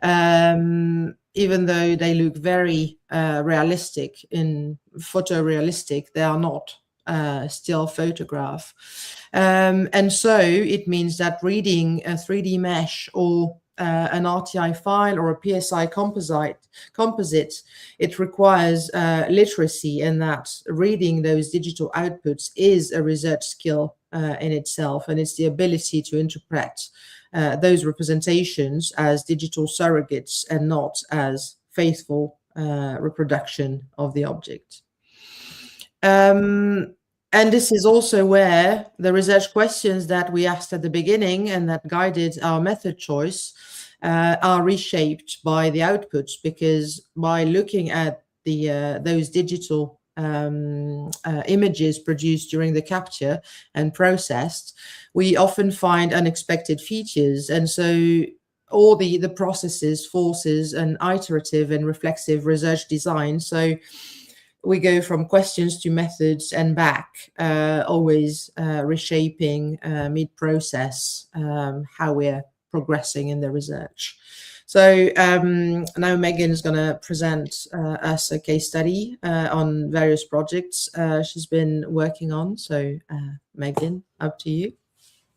Even though they look very realistic, in photorealistic, they are not still photograph. And so it means that reading a 3D mesh or an RTI file or a PSI composite, it requires literacy, and that reading those digital outputs is a research skill in itself, and it's the ability to interpret those representations as digital surrogates and not as faithful reproduction of the object. And this is also where the research questions that we asked at the beginning and that guided our method choice are reshaped by the outputs, because by looking at those digital images produced during the capture and processed, we often find unexpected features. And so all the processes, forces, and iterative and reflexive research design. So we go from questions to methods and back, always reshaping mid-process how we're progressing in the research. So now Megan is going to present us a case study on various projects she's been working on. So Megan, up to you.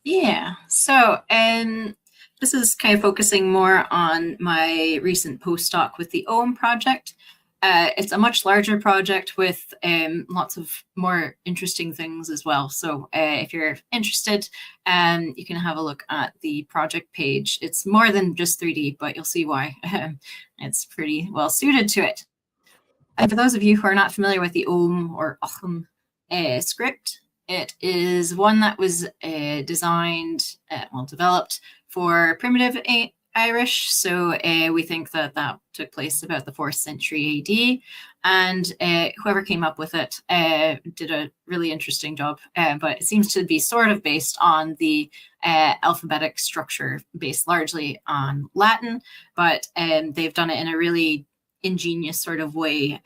Yeah, so this is kind of focusing more on my recent postdoc with the OM project. it's a much larger project with lots of more interesting things as well. So if you're interested, you can have a look at the project page. It's more than just 3D, but you'll see why. It's pretty well suited to it. For those of you who are not familiar with the OM or OCHM script, it is one that was developed for primitive Irish. So we think that that took place about the 4th century AD. And whoever came up with it did a really interesting job. But it seems to be sort of based on the alphabetic structure, based largely on Latin. But they've done it in a really ingenious sort of way,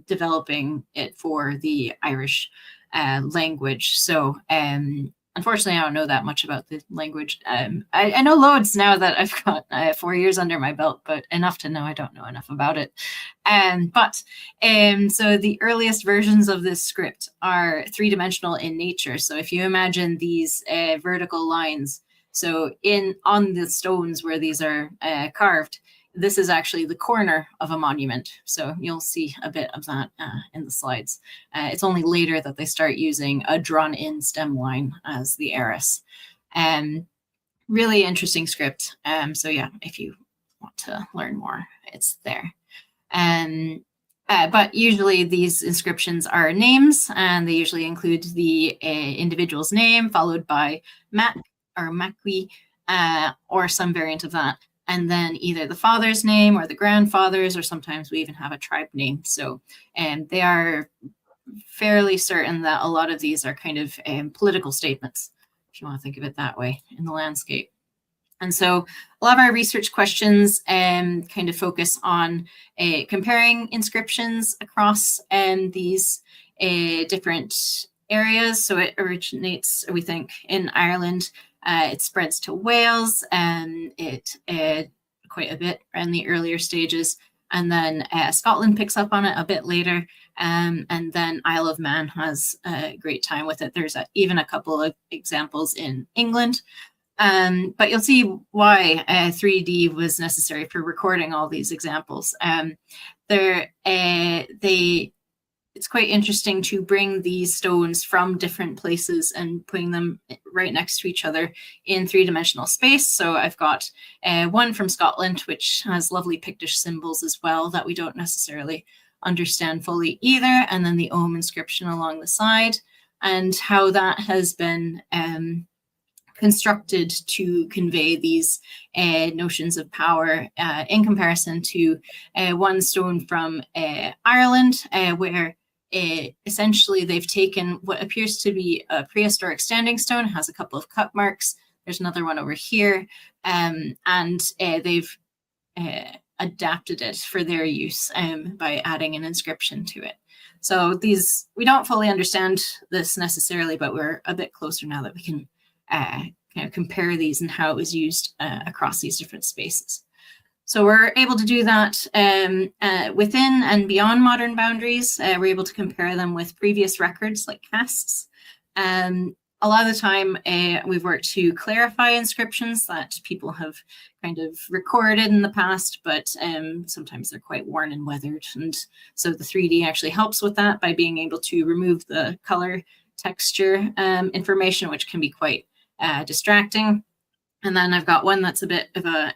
developing it for the Irish language. So unfortunately, I don't know that much about the language. I know loads now that I've got 4 years under my belt, but enough to know I don't know enough about it. So the earliest versions of this script are 3-dimensional in nature. So if you imagine these vertical lines, so on the stones where these are carved, this is actually the corner of a monument. So you'll see a bit of that in the slides. It's only later that they start using a drawn-in stem line as the eris. Really interesting script. So yeah, if you want to learn more, it's there. But usually these inscriptions are names, and they usually include the individual's name followed by Mac or Macwi, or some variant of that. And then either the father's name or the grandfather's, or sometimes we even have a tribe name. So they are fairly certain that a lot of these are kind of political statements, if you want to think of it that way, in the landscape. And so a lot of our research questions kind of focus on comparing inscriptions across these different areas. So it originates, we think, in Ireland. It spreads to Wales, and it quite a bit in the earlier stages. And then Scotland picks up on it a bit later. And then Isle of Man has a great time with it. There's even a couple of examples in England. But you'll see why 3D was necessary for recording all these examples. It's quite interesting to bring these stones from different places and putting them right next to each other in 3-dimensional space. So I've got one from Scotland, which has lovely Pictish symbols as well that we don't necessarily understand fully either. And then the Ogham inscription along the side, and how that has been constructed to convey these notions of power in comparison to one stone from Ireland, where essentially they've taken what appears to be a prehistoric standing stone, has a couple of cut marks. There's another one over here, and they've adapted it for their use by adding an inscription to it. So these, we don't fully understand this necessarily, but we're a bit closer now that we can kind of compare these and how it was used across these different spaces. So we're able to do that within and beyond modern boundaries. We're able to compare them with previous records like casts. A lot of the time, we've worked to clarify inscriptions that people have kind of recorded in the past, but sometimes they're quite worn and weathered. And so the 3D actually helps with that by being able to remove the color texture information, which can be quite distracting. And then I've got one that's a bit of a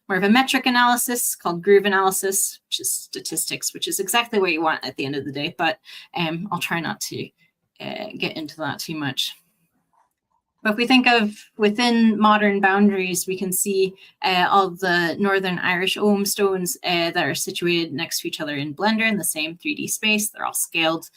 more of a metric analysis called groove analysis, which is statistics, which is exactly what you want at the end of the day, but I'll try not to get into that too much. But if we think of within modern boundaries, we can see all the Northern Irish Ogham stones that are situated next to each other in Blender in the same 3D space. They're all scaled.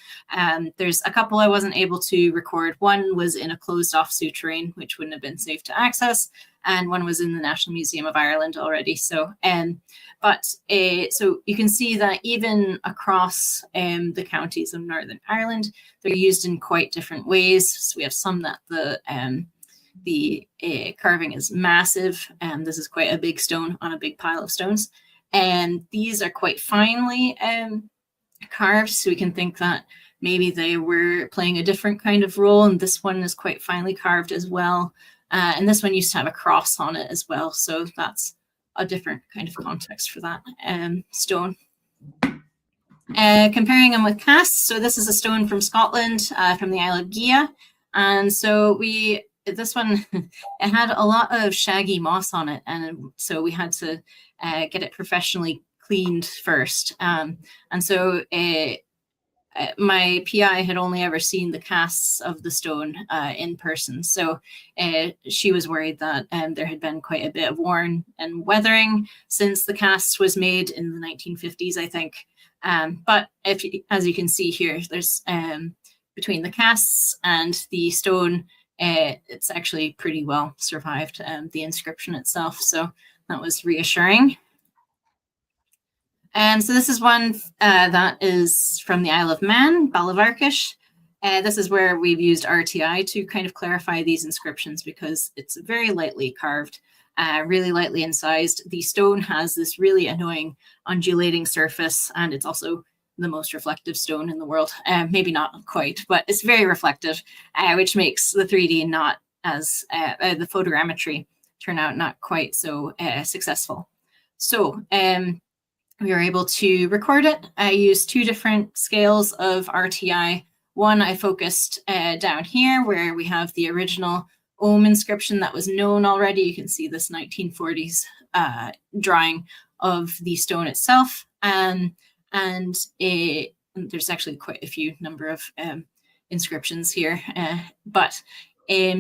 There's a couple I wasn't able to record. One was in a closed off souterrain, which wouldn't have been safe to access. And one was in the National Museum of Ireland already. So, so you can see that even across the counties of Northern Ireland, they're used in quite different ways. So we have some that the carving is massive, and this is quite a big stone on a big pile of stones. And these are quite finely carved, so we can think that maybe they were playing a different kind of role, and this one is quite finely carved as well. And this one used to have a cross on it as well, so that's a different kind of context for that stone. Comparing them with casts, so this is a stone from Scotland, from the Isle of Gia, and so this one, it had a lot of shaggy moss on it, and so we had to get it professionally cleaned first. And so my PI had only ever seen the casts of the stone in person, so she was worried that there had been quite a bit of worn and weathering since the cast was made in the 1950s, I think. But as you can see here, there's between the casts and the stone, it's actually pretty well survived, the inscription itself. So that was reassuring. So this is one that is from the Isle of Man, Ballyvarkish. This is where we've used RTI to kind of clarify these inscriptions because it's very lightly carved, really lightly incised. The stone has this really annoying undulating surface, and it's also the most reflective stone in the world. Maybe not quite, but it's very reflective, which makes the 3D not as, the photogrammetry turn out not quite so successful. So we were able to record it. I used 2 different scales of RTI. One, I focused down here where we have the original Ogham inscription that was known already. You can see this 1940s drawing of the stone itself. And there's actually quite a few number of inscriptions here.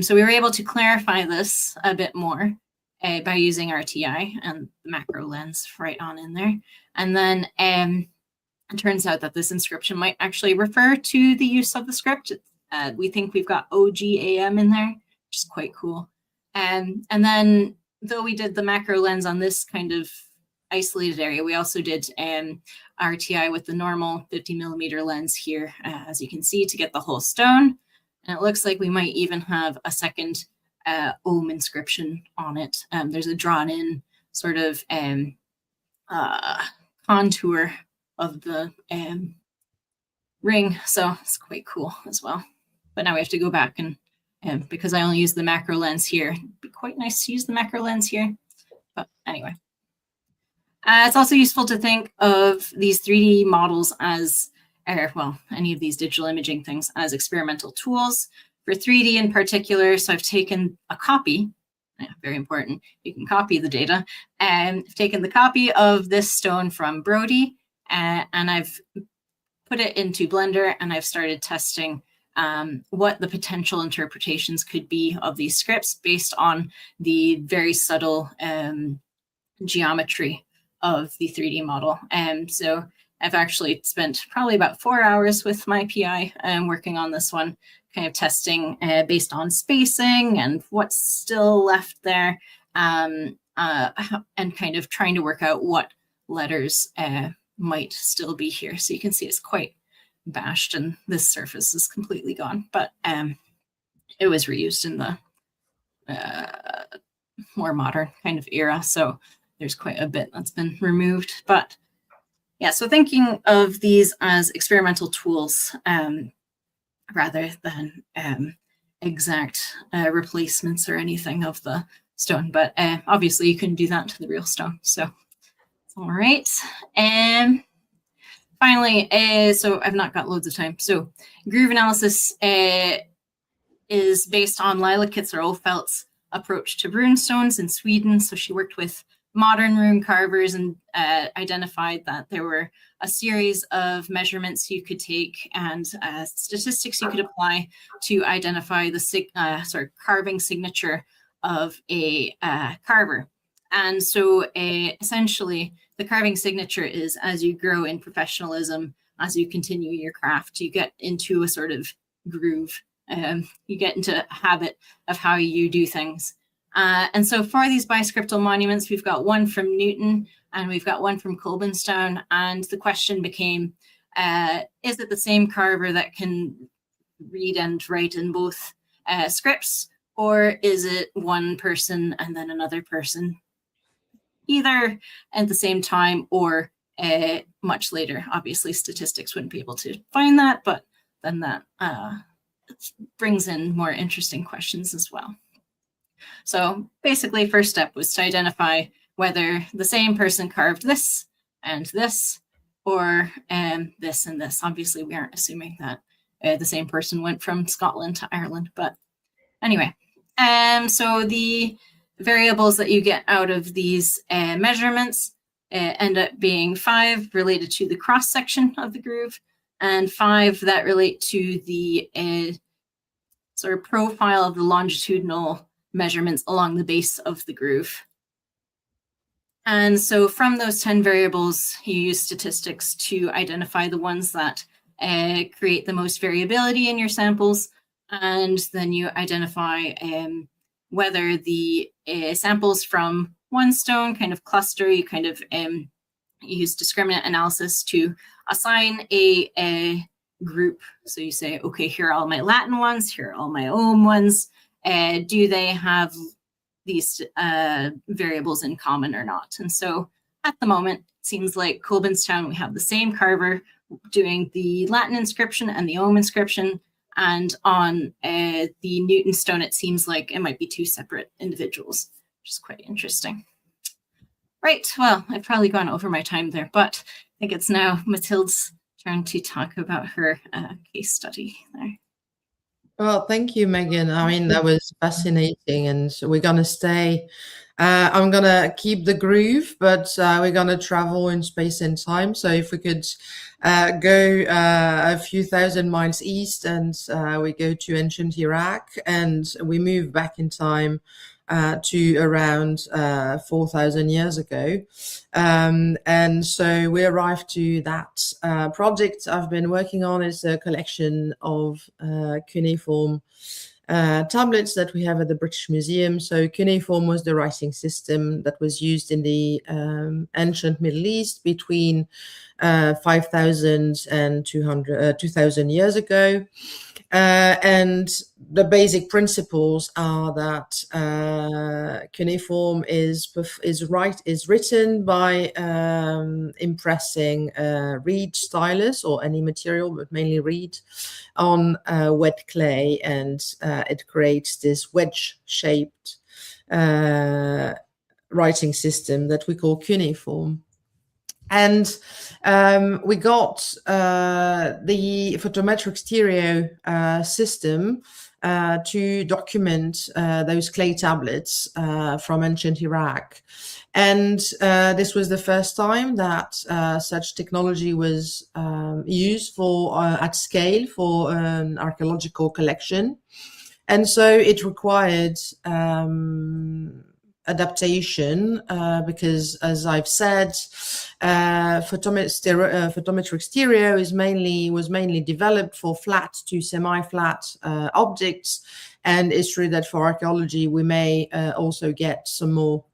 So we were able to clarify this a bit more by using RTI and the macro lens right on in there. And then it turns out that this inscription might actually refer to the use of the script. We think we've got OGAM in there, which is quite cool. And then though we did the macro lens on this kind of isolated area, we also did RTI with the normal 50mm lens here, as you can see, to get the whole stone. And it looks like we might even have a second Ogham inscription on it. There's a drawn in sort of contour of the ring, so it's quite cool as well. But now we have to go back and because I only use the macro lens here, it'd be quite nice to use the macro lens here. But anyway, it's also useful to think of these 3D models as, well, any of these digital imaging things as experimental tools. For 3D in particular, so I've taken a copy, very important, you can copy the data, and I've taken the copy of this stone from Brodie, and I've put it into Blender, and I've started testing what the potential interpretations could be of these scripts based on the very subtle geometry of the 3D model. So I've actually spent probably about 4 hours with my PI working on this one, kind of testing based on spacing and what's still left there, and kind of trying to work out what letters might still be here. So you can see it's quite bashed and this surface is completely gone, but it was reused in the more modern kind of era. So there's quite a bit that's been removed, but yeah, so thinking of these as experimental tools rather than exact replacements or anything of the stone, but obviously you couldn't do that to the real stone, so all right. And finally, so I've not got loads of time, so groove analysis is based on Lila Kitzer-Ofeldt's approach to rune stones in Sweden. So she worked with modern rune carvers and identified that there were a series of measurements you could take and statistics you could apply to identify the carving signature of a carver. And so essentially the carving signature is, as you grow in professionalism, as you continue your craft, you get into a sort of groove. You get into a habit of how you do things. And so for these biscriptal monuments, we've got one from Newton and we've got one from Colbanstown. And the question became, is it the same carver that can read and write in both scripts, or is it one person and then another person, either at the same time or much later? Obviously, statistics wouldn't be able to find that, but then that brings in more interesting questions as well. So basically, first step was to identify whether the same person carved this and this, or this and this. Obviously, we aren't assuming that the same person went from Scotland to Ireland, but anyway. So the variables that you get out of these measurements end up being 5 related to the cross section of the groove, and 5 that relate to the sort of profile of the longitudinal measurements along the base of the groove. And so from those 10 variables, you use statistics to identify the ones that create the most variability in your samples. And then you identify whether the samples from one stone kind of cluster, you kind of use discriminant analysis to assign a group. So you say, okay, here are all my Latin ones, here are all my Ogham ones. Do they have these variables in common or not? And so at the moment, it seems like Colbinstown, we have the same carver doing the Latin inscription and the Ogham inscription. And on the Newton stone, it seems like it might be 2 separate individuals, which is quite interesting. Right, well, I've probably gone over my time there, but I think it's now Mathilde's turn to talk about her case study there. Well, thank you, Megan. I mean, that was fascinating, and so we're going to stay. I'm going to keep the groove, but we're going to travel in space and time. So if we could go a few thousand miles east, and we go to ancient Iraq, and we move back in time to around 4,000 years ago. And so we arrived to that project I've been working on. Is a collection of cuneiform tablets that we have at the British Museum. So cuneiform was the writing system that was used in the ancient Middle East between 5,000 and 2,000 years ago. And the basic principles are that cuneiform is written by impressing reed stylus or any material, but mainly reed, on wet clay, and it creates this wedge-shaped writing system that we call cuneiform. And we got the photometric stereo system to document those clay tablets from ancient Iraq. And this was the first time that such technology was used for at scale for an archaeological collection. And so it required adaptation because, as I've said, photometric stereo was mainly developed for flat to semi-flat objects, and it's true that for archaeology we may also get some more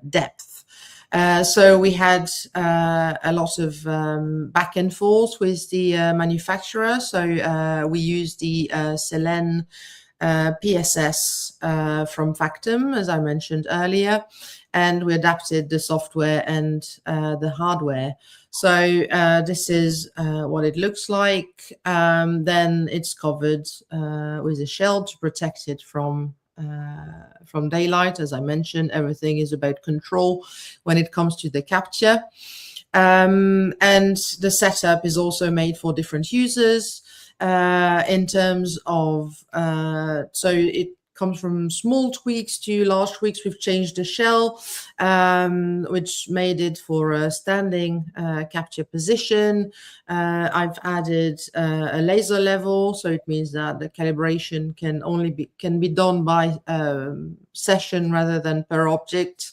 depth. So we had a lot of back and forth with the manufacturer. So we used the Selene PSS from Factum, as I mentioned earlier, and we adapted the software and the hardware. So this is what it looks like. Then it's covered with a shell to protect it from daylight. As I mentioned, everything is about control when it comes to the capture. And the setup is also made for different users. In terms of, so it comes from small tweaks to large tweaks. We've changed the shell, which made it for a standing capture position. I've added a laser level, so it means that the calibration can be done by session rather than per object.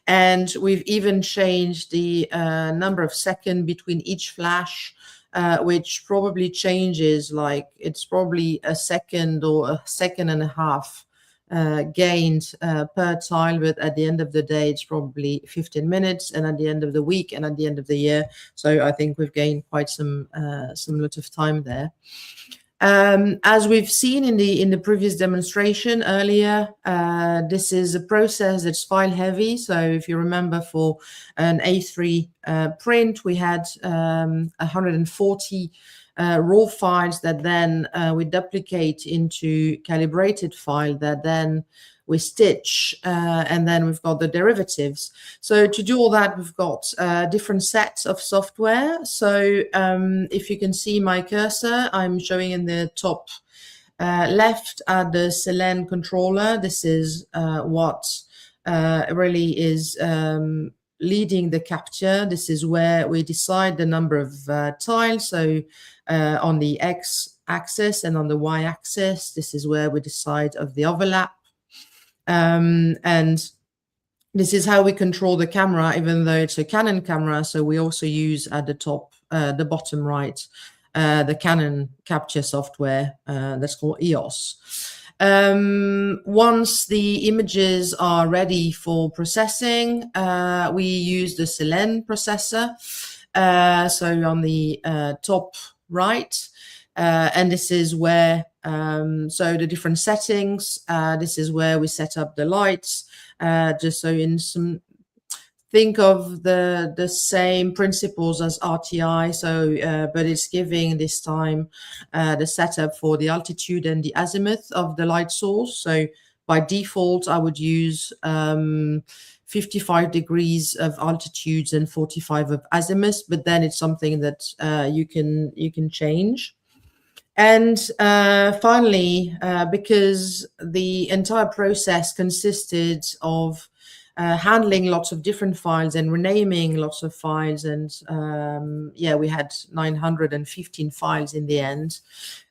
And we've even changed the number of seconds between each flash, which probably changes, like it's probably a second or a second and a half gained per tile, but at the end of the day it's probably 15 minutes, and at the end of the week and at the end of the year. So I think we've gained quite some lot of time there. As we've seen in the previous demonstration earlier, this is a process that's file heavy. So if you remember, for an A3 print, we had 140 raw files that then we duplicate into calibrated file that then we stitch, and then we've got the derivatives. So to do all that, we've got different sets of software. So if you can see my cursor, I'm showing in the top left at the Selene controller. This is what really is leading the capture. This is where we decide the number of tiles. So on the x-axis and on the y-axis, this is where we decide of the overlap. And this is how we control the camera, even though it's a Canon camera. So we also use at the top, the bottom right, the Canon capture software that's called EOS. Once the images are ready for processing, we use the Selene processor. So on the top right, and this is where, so the different settings, this is where we set up the lights, just so in some, think of the same principles as RTI. So, but it's giving this time the setup for the altitude and the azimuth of the light source. So by default, I would use 55 degrees of altitudes and 45 of azimuth, but then it's something that you can change. And finally, because the entire process consisted of handling lots of different files and renaming lots of files, and yeah, we had 915 files in the end.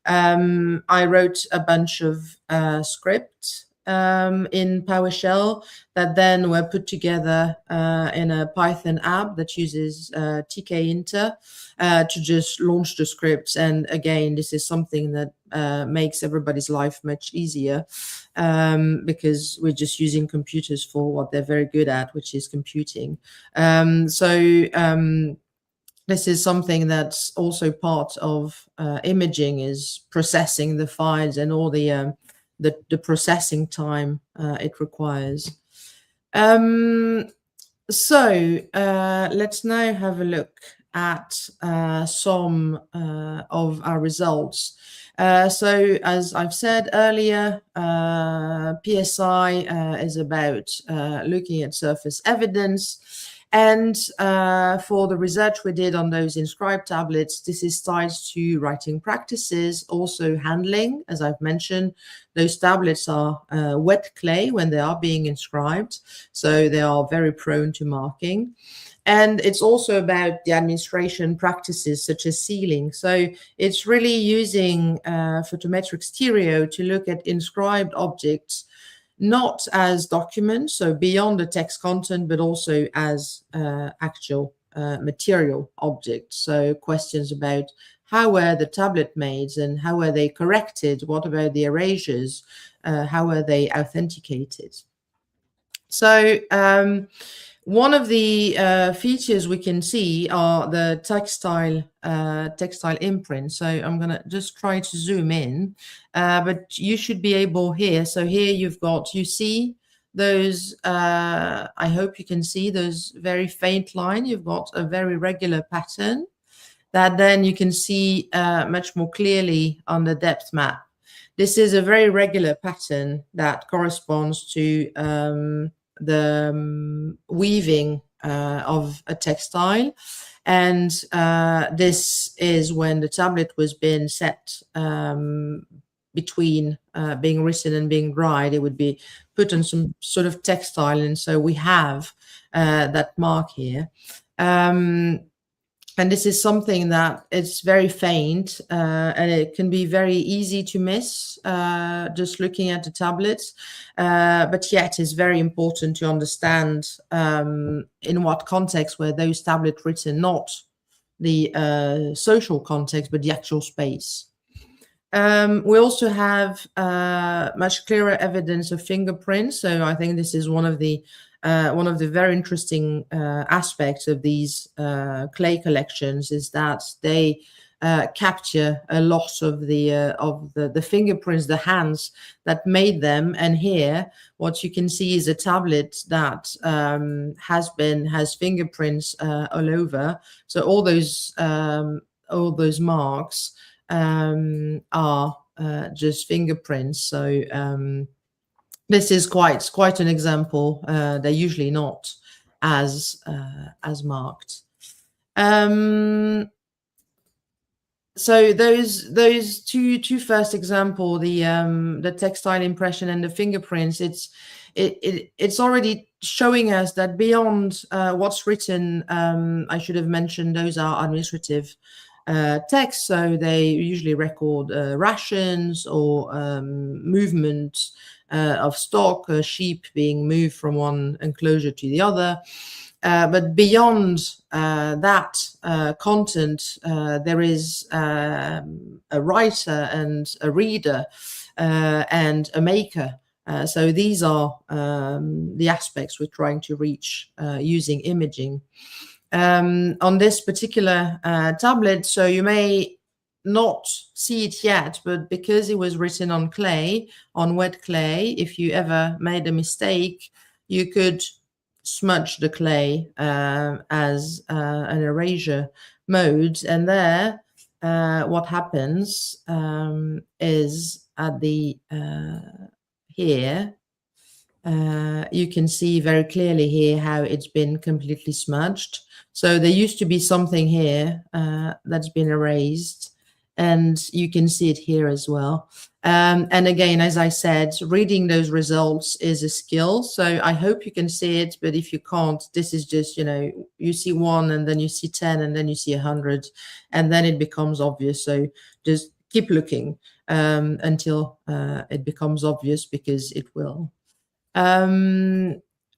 I wrote a bunch of scripts in PowerShell that then were put together in a Python app that uses tkinter to just launch the scripts. And again, this is something that makes everybody's life much easier because we're just using computers for what they're very good at, which is computing. This is something that's also part of imaging, is processing the files and all the processing time it requires. Let's now have a look at some of our results. So as I've said earlier, PSI is about looking at surface evidence. And for the research we did on those inscribed tablets, this is tied to writing practices, also handling. As I've mentioned, those tablets are wet clay when they are being inscribed, so they are very prone to marking. And it's also about the administration practices such as sealing. So it's really using photometric stereo to look at inscribed objects, not as documents, so beyond the text content, but also as actual material objects. So questions about how were the tablet made and how were they corrected? What about the erasures? How were they authenticated? So one of the features we can see are the textile imprint. So I'm going to just try to zoom in, but you should be able here. So here you've got, you see those, I hope you can see those very faint line. You've got a very regular pattern that then you can see much more clearly on the depth map. This is a very regular pattern that corresponds to the weaving of a textile, and this is when the tablet was being set between being written and being dried. It would be put on some sort of textile, and so we have that mark here. And this is something that it's very faint and it can be very easy to miss just looking at the tablets. But yet it's very important to understand in what context were those tablets written, not the social context, but the actual space. We also have much clearer evidence of fingerprints. So I think this is one of the very interesting aspects of these clay collections, is that they capture a lot of the fingerprints, the hands that made them. And here, what you can see is a tablet that has fingerprints all over. So all those all those marks are just fingerprints. So this is quite an example. They're usually not as marked. So those two first example, the textile impression and the fingerprints, it's already showing us that beyond what's written, I should have mentioned those are administrative texts, so they usually record rations or movement of stock, sheep being moved from one enclosure to the other. But beyond that content, there is a writer and a reader and a maker. So these are the aspects we're trying to reach using imaging. On this particular tablet, so you may not see it yet, but because it was written on clay, on wet clay, if you ever made a mistake, you could smudge the clay as an erasure mode. And there, what happens is at the here, you can see very clearly here how it's been completely smudged. So there used to be something here that's been erased, and you can see it here as well. And again, as I said, reading those results is a skill. So I hope you can see it, but if you can't, this is just, you see 1 and then you see 10 and then you see 100, and then it becomes obvious. So just keep looking until it becomes obvious, because it will.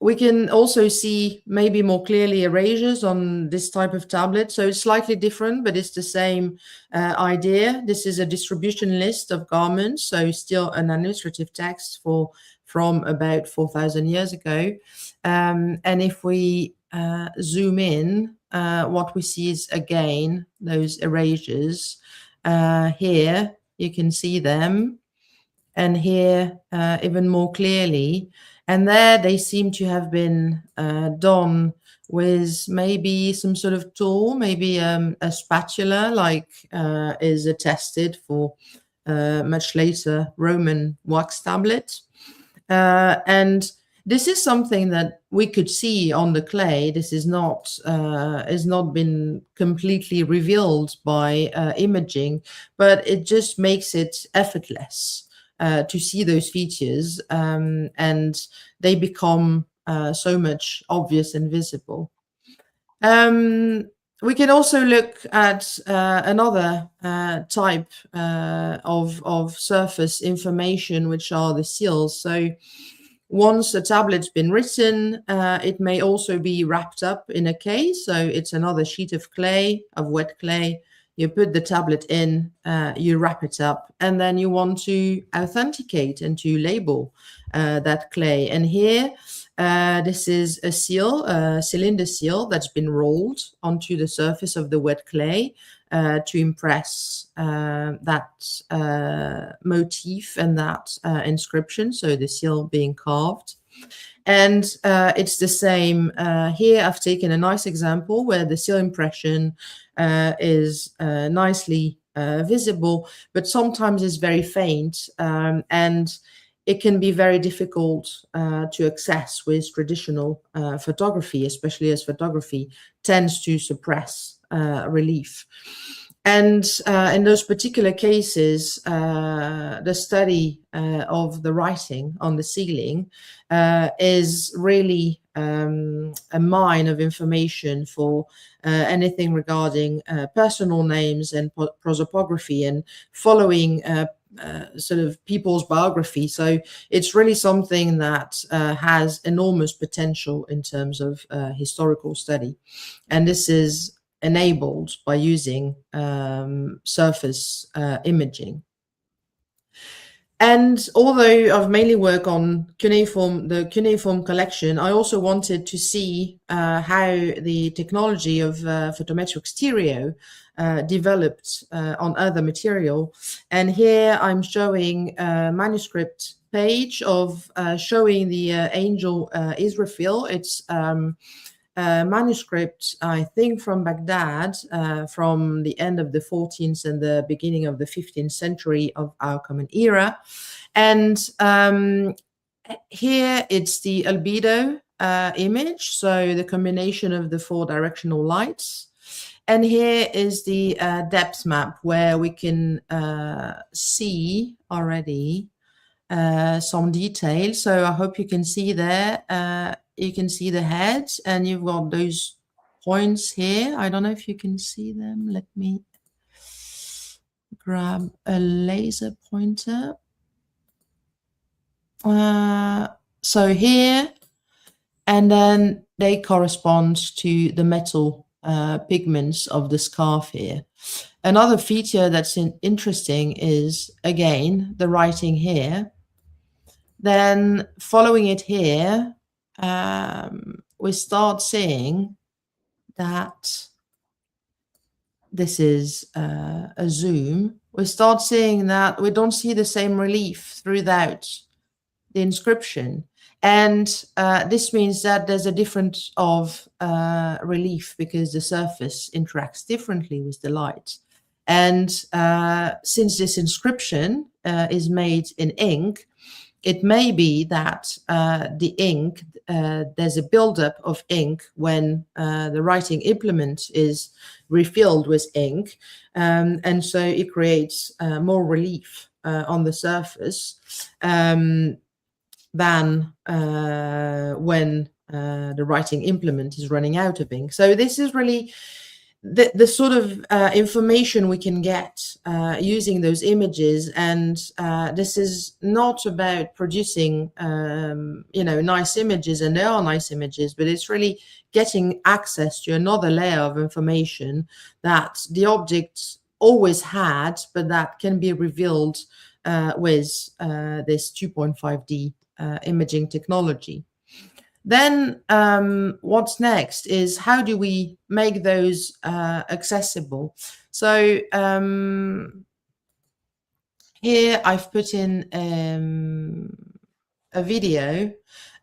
We can also see maybe more clearly erasures on this type of tablet. So it's slightly different, but it's the same idea. This is a distribution list of garments, so still an administrative text from about 4,000 years ago. And if we zoom in, what we see is, again, those erasures. Here, you can see them. And here, even more clearly. And there they seem to have been done with maybe some sort of tool, maybe a spatula, like is attested for much later Roman wax tablet. And this is something that we could see on the clay. This is not been completely revealed by imaging, but it just makes it effortless to see those features, and they become so much obvious and visible. We can also look at another type of surface information, which are the seals. So once a tablet's been written, it may also be wrapped up in a case. So it's another sheet of clay, of wet clay. You put the tablet in, you wrap it up, and then you want to authenticate and to label that clay. And here, this is a seal, a cylinder seal that's been rolled onto the surface of the wet clay to impress that motif and that inscription, so the seal being carved. And it's the same here. I've taken a nice example where the seal impression is nicely visible, but sometimes it's very faint, and it can be very difficult to access with traditional photography, especially as photography tends to suppress relief. And in those particular cases, the study of the writing on the ceiling is really a mine of information for anything regarding personal names and prosopography and following sort of people's biography. So it's really something that has enormous potential in terms of historical study. And this is enabled by using surface imaging. And although I've mainly worked on the cuneiform collection, I also wanted to see how the technology of photometric stereo developed on other material. And here I'm showing a manuscript page of showing the angel Israfil. It's manuscript, I think from Baghdad, from the end of the 14th and the beginning of the 15th century of our Common Era. And here it's the albedo image, so the combination of the 4 directional lights. And here is the depth map, where we can see already some detail. So I hope you can see there. You can see the head, and you've got those points here. I don't know if you can see them. Let me grab a laser pointer. So here, and then they correspond to the metal pigments of the scarf here. Another feature that's interesting is, again, the writing here. Then following it here, we start seeing that this is a zoom. We start seeing that we don't see the same relief throughout the inscription. And this means that there's a difference of relief because the surface interacts differently with the light. And since this inscription is made in ink, it may be that the ink, there's a buildup of ink when the writing implement is refilled with ink. And so it creates more relief on the surface than when the writing implement is running out of ink. So this is really the sort of information we can get using those images. And this is not about producing, nice images, and there are nice images, but it's really getting access to another layer of information that the object always had, but that can be revealed with this 2.5D imaging technology. Then what's next is, how do we make those accessible? So here I've put in a video.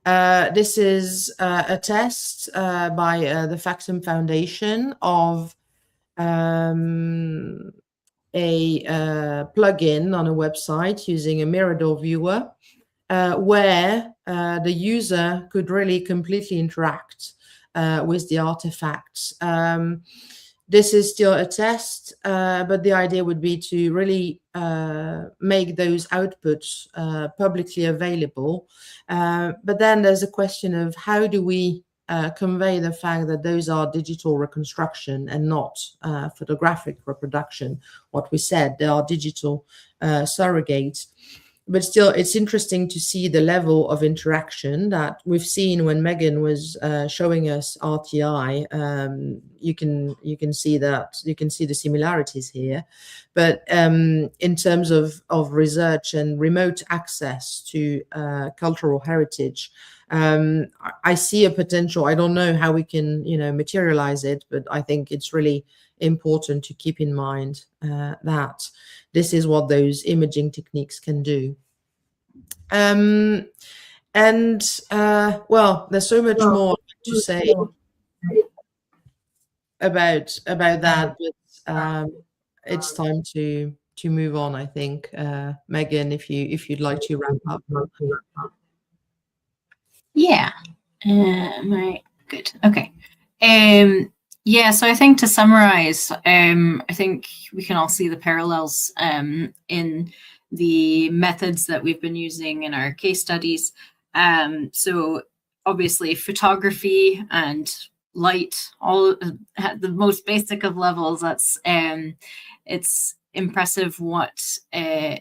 This is a test by the Faxam Foundation of a plugin on a website using a Mirador viewer, where the user could really completely interact with the artifacts. This is still a test, but the idea would be to really make those outputs publicly available. But then there's a question of, how do we convey the fact that those are digital reconstruction and not photographic reproduction? What we said, they are digital surrogates. But still, it's interesting to see the level of interaction that we've seen when Megan was showing us RTI. You can see that, you can see the similarities here. But in terms of research and remote access to cultural heritage, I see a potential. I don't know how we can, materialize it, but I think it's really important to keep in mind that this is what those imaging techniques can do. Well, there's so much more to say about that, but it's time to move on, I think. Megan, if you'd like to wrap up. Yeah. Good. Okay. Yeah, so I think to summarize, I think we can all see the parallels in the methods that we've been using in our case studies. So obviously photography and light, all at the most basic of levels. That's it's impressive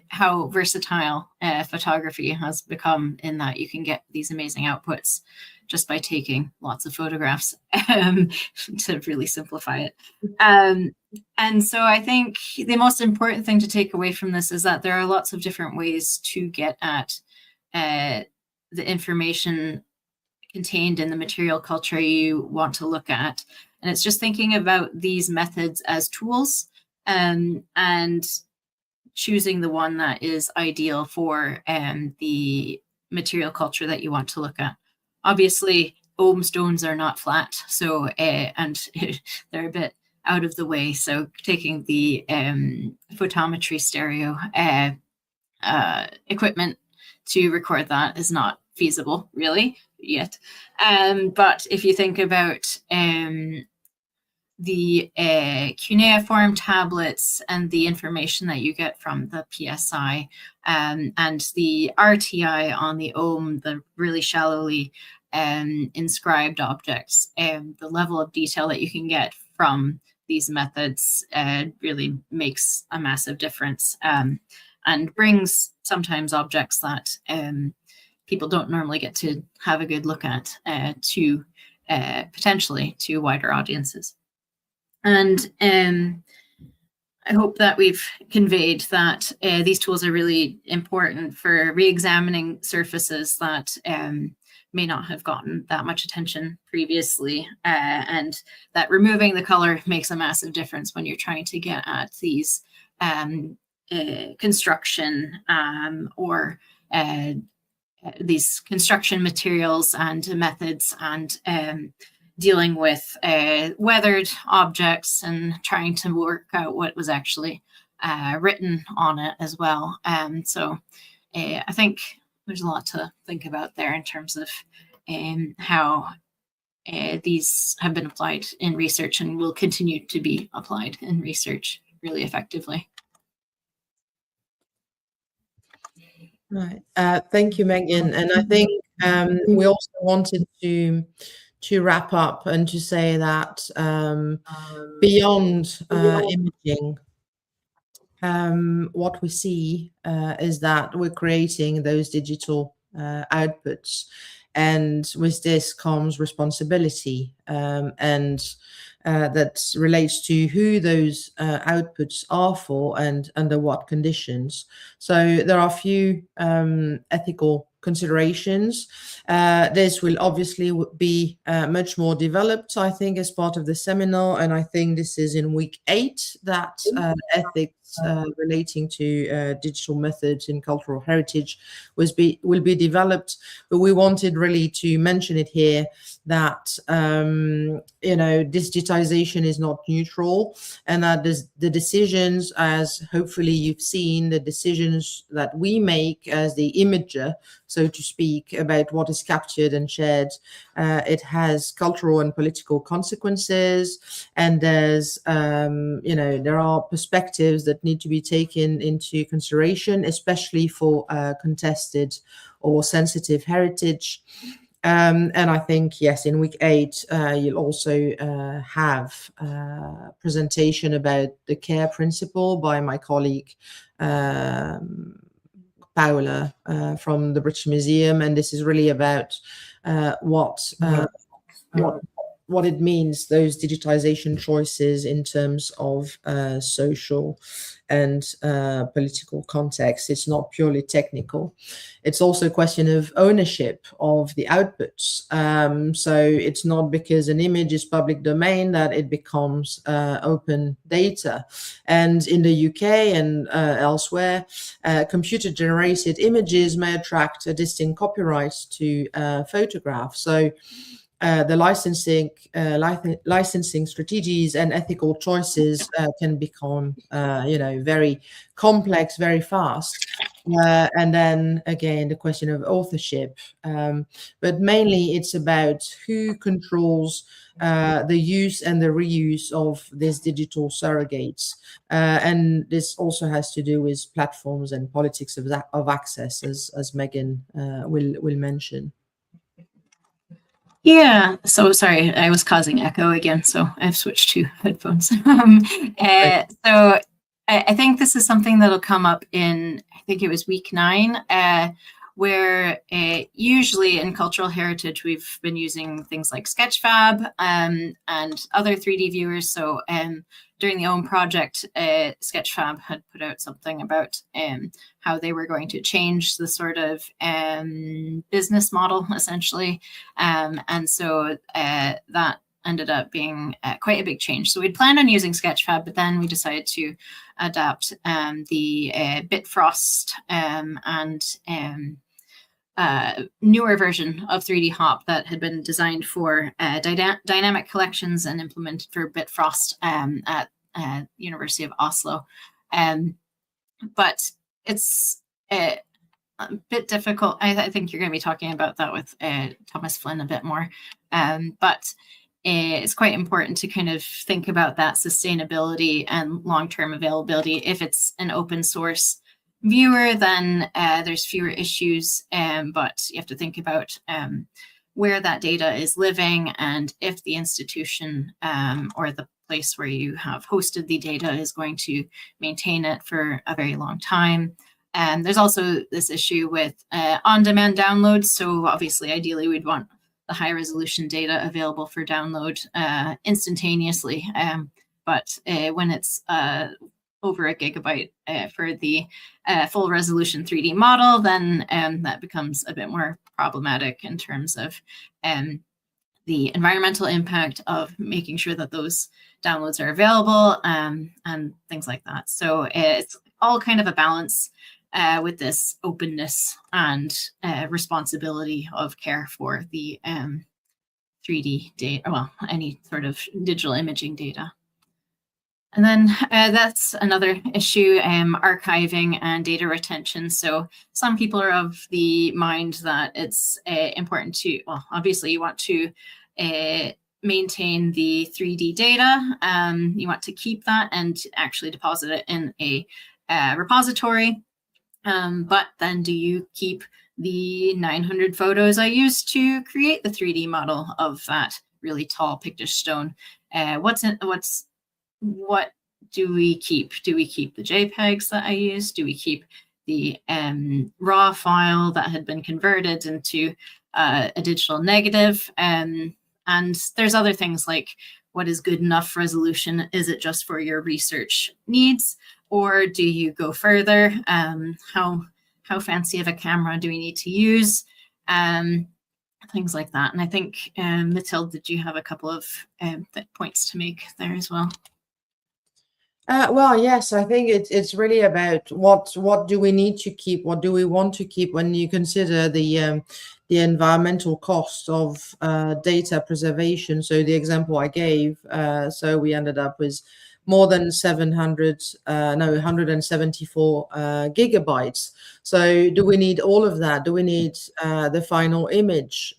how versatile photography has become, in that you can get these amazing outputs just by taking lots of photographs, to really simplify it. And so I think the most important thing to take away from this is that there are lots of different ways to get at the information contained in the material culture you want to look at. And it's just thinking about these methods as tools, and choosing the one that is ideal for the material culture that you want to look at. Obviously, ohm stones are not flat, so and they're a bit out of the way. So taking the photometry stereo equipment to record that is not feasible really yet. But if you think about the cuneiform tablets and the information that you get from the PSI and the RTI on the ohm, the really shallowly inscribed objects, the level of detail that you can get from these methods really makes a massive difference and brings sometimes objects that people don't normally get to have a good look at to potentially to wider audiences. And I hope that we've conveyed that these tools are really important for re-examining surfaces that may not have gotten that much attention previously, and that removing the color makes a massive difference when you're trying to get at these construction or these construction materials and methods, and dealing with weathered objects and trying to work out what was actually written on it as well. So I think there's a lot to think about there in terms of how these have been applied in research and will continue to be applied in research really effectively. Right. Thank you, Megan. And I think we also wanted to wrap up and to say that beyond imaging, what we see is that we're creating those digital outputs, and with this comes responsibility, and that relates to who those outputs are for and under what conditions. So there are a few ethical considerations. This will obviously be much more developed, I think, as part of the seminar, and I think this is in week 8 that ethics relating to digital methods in cultural heritage will be developed. But we wanted really to mention it here that digitization is not neutral, and that the decisions, as hopefully you've seen, the decisions that we make as the imager, so to speak, about what is captured and shared, it has cultural and political consequences, and there's there are perspectives that need to be taken into consideration, especially for contested or sensitive heritage. And I think, yes, in week 8, you'll also have a presentation about the care principle by my colleague, Paola, from the British Museum. And this is really about what it means, those digitization choices in terms of social and political context. It's not purely technical. It's also a question of ownership of the outputs. So it's not because an image is public domain that it becomes open data. And in the UK and elsewhere, computer-generated images may attract a distinct copyright to photographs. So the licensing strategies and ethical choices can become, very complex very fast. And then again, the question of authorship. But mainly it's about who controls the use and the reuse of these digital surrogates. And this also has to do with platforms and politics of access, as Megan will mention. Yeah, so sorry, I was causing echo again, so I've switched to headphones. So I think this is something that'll come up in, I think it was week 9, where usually in cultural heritage, we've been using things like Sketchfab and other 3D viewers. So during the OWN project, Sketchfab had put out something about how they were going to change the sort of business model, essentially. And so that ended up being quite a big change. So we'd planned on using Sketchfab, but then we decided to adapt the Bitfrost and newer version of 3D Hop that had been designed for dynamic collections and implemented for Bitfrost at University of Oslo. But it's a bit difficult. I think you're going to be talking about that with Thomas Flynn a bit more. But it's quite important to kind of think about that sustainability and long-term availability. If it's an open source viewer, then there's fewer issues, but you have to think about where that data is living and if the institution or the place where you have hosted the data is going to maintain it for a very long time. And there's also this issue with on-demand downloads. So obviously, ideally, we'd want the high resolution data available for download instantaneously. But when it's over a gigabyte for the full resolution 3D model, then that becomes a bit more problematic in terms of the environmental impact of making sure that those downloads are available and things like that. So it's all kind of a balance with this openness and responsibility of care for the 3D data, well, any sort of digital imaging data. And then that's another issue, archiving and data retention. So some people are of the mind that it's important to, well, obviously you want to maintain the 3D data. You want to keep that and actually deposit it in a repository. But then do you keep the 900 photos I used to create the 3D model of that really tall Pictish stone? What do we keep? Do we keep the JPEGs that I used? Do we keep the raw file that had been converted into a digital negative? And there's other things like, what is good enough resolution? Is it just for your research needs? Or do you go further? How fancy of a camera do we need to use? Things like that. And I think, Mathilde, did you have a couple of points to make there as well? Well, yes, I think it's really about what do we need to keep, what do we want to keep when you consider the environmental cost of data preservation. So the example I gave, so we ended up with more than 174 gigabytes. So do we need all of that? Do we need the final image?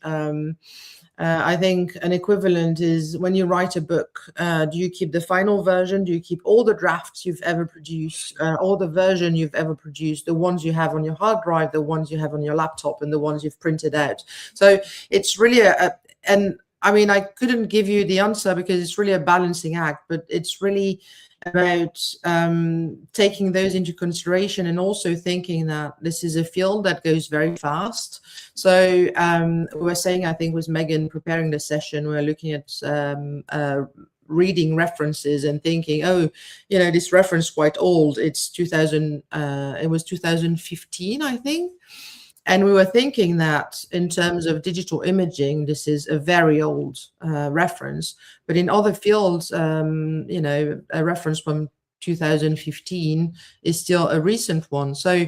I think an equivalent is when you write a book, do you keep the final version? Do you keep all the drafts you've ever produced, all the version you've ever produced, the ones you have on your hard drive, the ones you have on your laptop, and the ones you've printed out? So it's really and I mean, I couldn't give you the answer because it's really a balancing act, but it's really about taking those into consideration and also thinking that this is a field that goes very fast. So we were saying, I think with Megan preparing the session, we were looking at reading references and thinking, oh, you know, this reference is quite old. It's 2000, it was 2015, I think. And we were thinking that in terms of digital imaging, this is a very old reference. But in other fields, you know, a reference from 2015 is still a recent one. So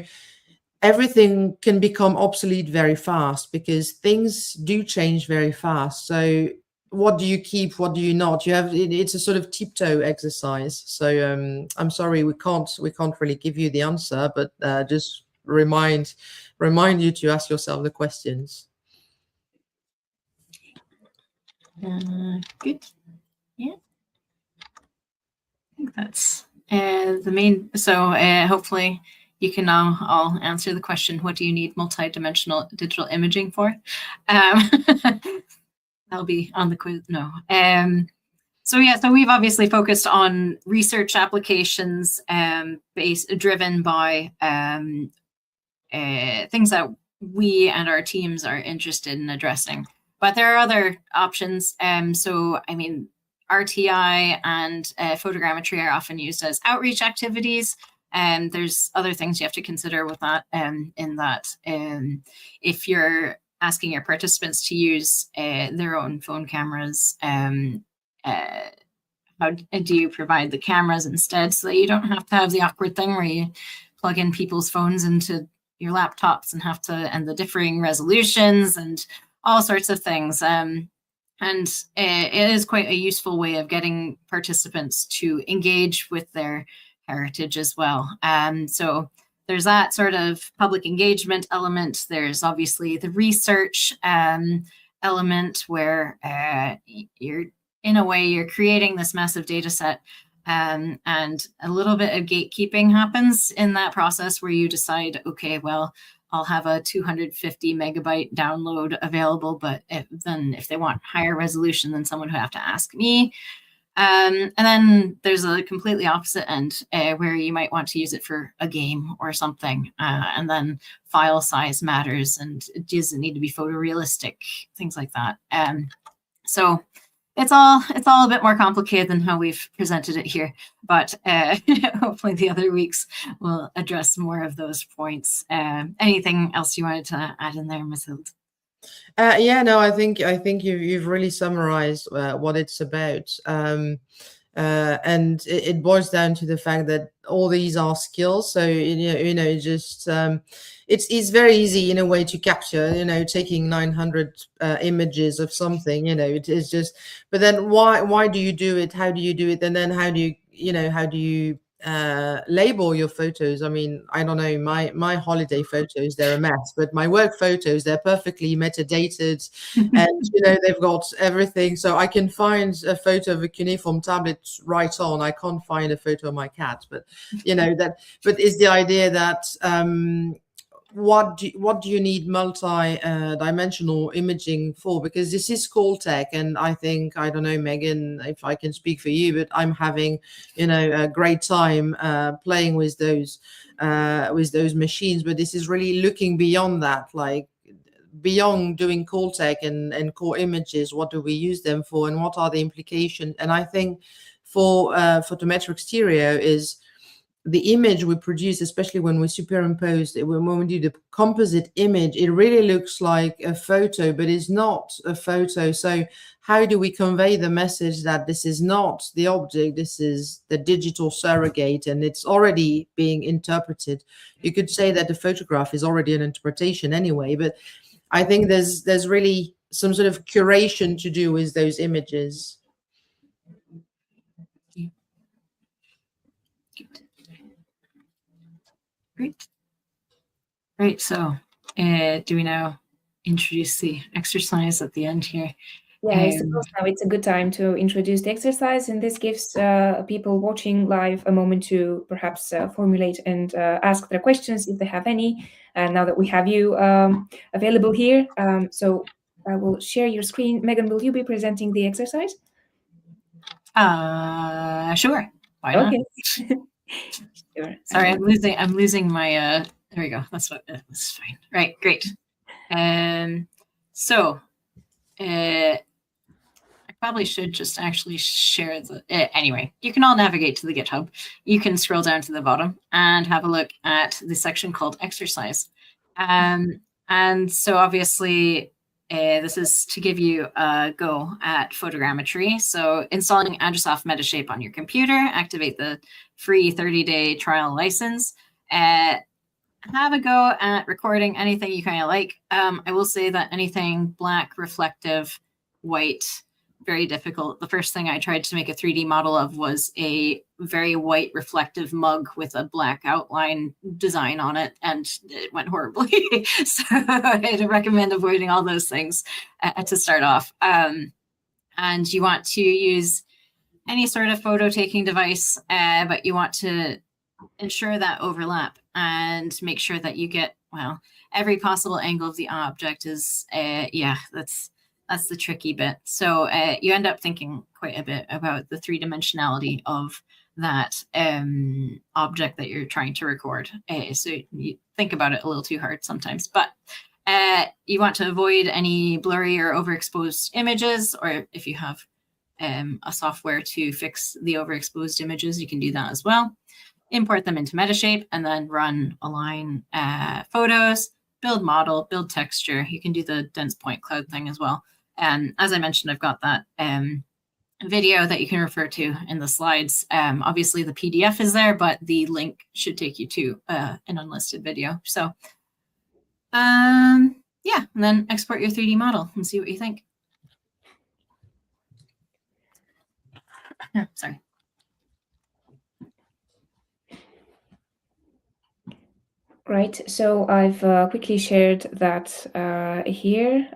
everything can become obsolete very fast because things do change very fast. So what do you keep? What do you not? You have it's a sort of tiptoe exercise. So I'm sorry, we can't really give you the answer, but just remind you to ask yourself the questions. Good. Yeah. I think that's the main. So hopefully you can now all answer the question, what do you need multi-dimensional digital imaging for? That'll be on the quiz. No. So yeah, so we've obviously focused on research applications driven by things that we and our teams are interested in addressing. But there are other options. So, I mean, RTI and photogrammetry are often used as outreach activities. And there's other things you have to consider with that, in that if you're asking your participants to use their own phone cameras, how do you provide the cameras instead so that you don't have to have the awkward thing where you plug in people's phones into laptops and and the differing resolutions and all sorts of things. And it is quite a useful way of getting participants to engage with their heritage as well. So there's that sort of public engagement element. There's obviously the research element where you're creating this massive data set, and a little bit of gatekeeping happens in that process where you decide, okay, well, I'll have a 250 megabyte download available, but if they want higher resolution, then someone would have to ask me. And then there's a completely opposite end where you might want to use it for a game or something. And then file size matters, and it doesn't need to be photorealistic, things like that. So it's all a bit more complicated than how we've presented it here, but hopefully the other weeks will address more of those points. Anything else you wanted to add in there, Mathilde? Yeah, no, I think you've really summarized what it's about, and it boils down to the fact that all these are skills. So just it's very easy in a way to capture. Taking 900 images of something. It is just. But then why do you do it? How do you do it? And then how do you label your photos? I mean, I don't know, my holiday photos, they're a mess, but my work photos, they're perfectly metadated, and they've got everything. So I can find a photo of a cuneiform tablet right on. I can't find a photo of my cat, but but is the idea that what do you need multi-dimensional imaging for? Because this is cool tech, and I don't know, Megan, if I can speak for you, but I'm having a great time playing with those machines. But this is really looking beyond that, like beyond doing cool tech and core images. What do we use them for, and what are the implications? And I think for photometric stereo is the image we produce, especially when we superimpose, when we do the composite image, it really looks like a photo, but it's not a photo. So how do we convey the message that this is not the object, this is the digital surrogate, and it's already being interpreted? You could say that the photograph is already an interpretation anyway, but I think there's really some sort of curation to do with those images. Great. So do we now introduce the exercise at the end here? Yeah, I suppose now it's a good time to introduce the exercise, and this gives people watching live a moment to perhaps formulate and ask their questions if they have any. Now that we have you available here, so I will share your screen. Megan, will you be presenting the exercise? Sure. Why not? Okay. Sure. Sorry, I'm losing my. There we go. That's fine. Right. Great. So, I probably should just actually share the. Anyway, you can all navigate to the GitHub. You can scroll down to the bottom and have a look at the section called exercise. And so obviously, this is to give you a go at photogrammetry. So installing Agisoft Metashape on your computer, activate the free 30-day trial license. Have a go at recording anything you kind of like. I will say that anything black, reflective, white, very difficult. The first thing I tried to make a 3D model of was a very white reflective mug with a black outline design on it, and it went horribly. So I'd recommend avoiding all those things to start off. And you want to use any sort of photo taking device, but you want to ensure that overlap and make sure that you get, well, every possible angle of the object is, that's the tricky bit. So you end up thinking quite a bit about the three-dimensionality of that object that you're trying to record. So you think about it a little too hard sometimes, but you want to avoid any blurry or overexposed images, or if you have a software to fix the overexposed images, you can do that as well. Import them into Metashape and then run align photos, build model, build texture. You can do the dense point cloud thing as well. And as I mentioned, I've got that video that you can refer to in the slides. Obviously the PDF is there, but the link should take you to an unlisted video. So Yeah, and then export your 3D model and see what you think. Oh, sorry. Right, so I've quickly shared that here,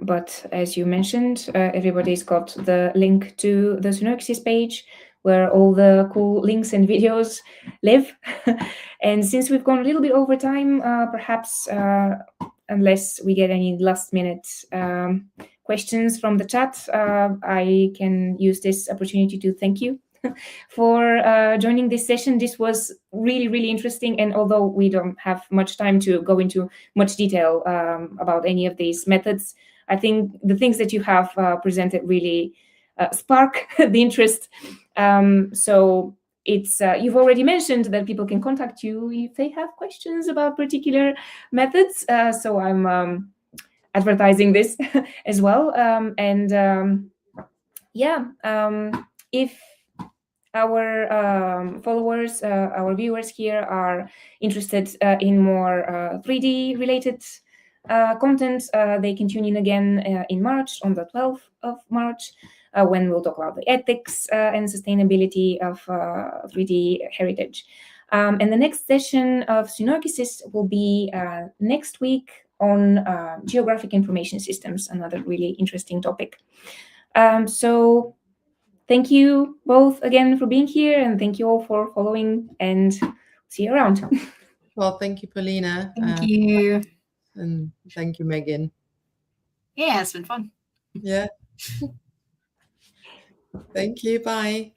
but as you mentioned, everybody's got the link to the Sunoikis page where all the cool links and videos live. And since we've gone a little bit over time, perhaps unless we get any last minute questions from the chat, I can use this opportunity to thank you for joining this session. This was really, really interesting. And although we don't have much time to go into much detail about any of these methods, I think the things that you have presented really spark the interest. So it's you've already mentioned that people can contact you if they have questions about particular methods. So I'm advertising this as well. If our followers, our viewers here are interested in more 3D related content, they can tune in again in March, on the 12th of March, when we'll talk about the ethics and sustainability of 3D heritage. And the next session of Sunoikis will be next week on geographic information systems, another really interesting topic. So thank you both again for being here, and thank you all for following, and see you around. Well, thank you, Paulina. Thank you. And thank you, Megan. Yeah, it's been fun. Yeah. Thank you. Bye.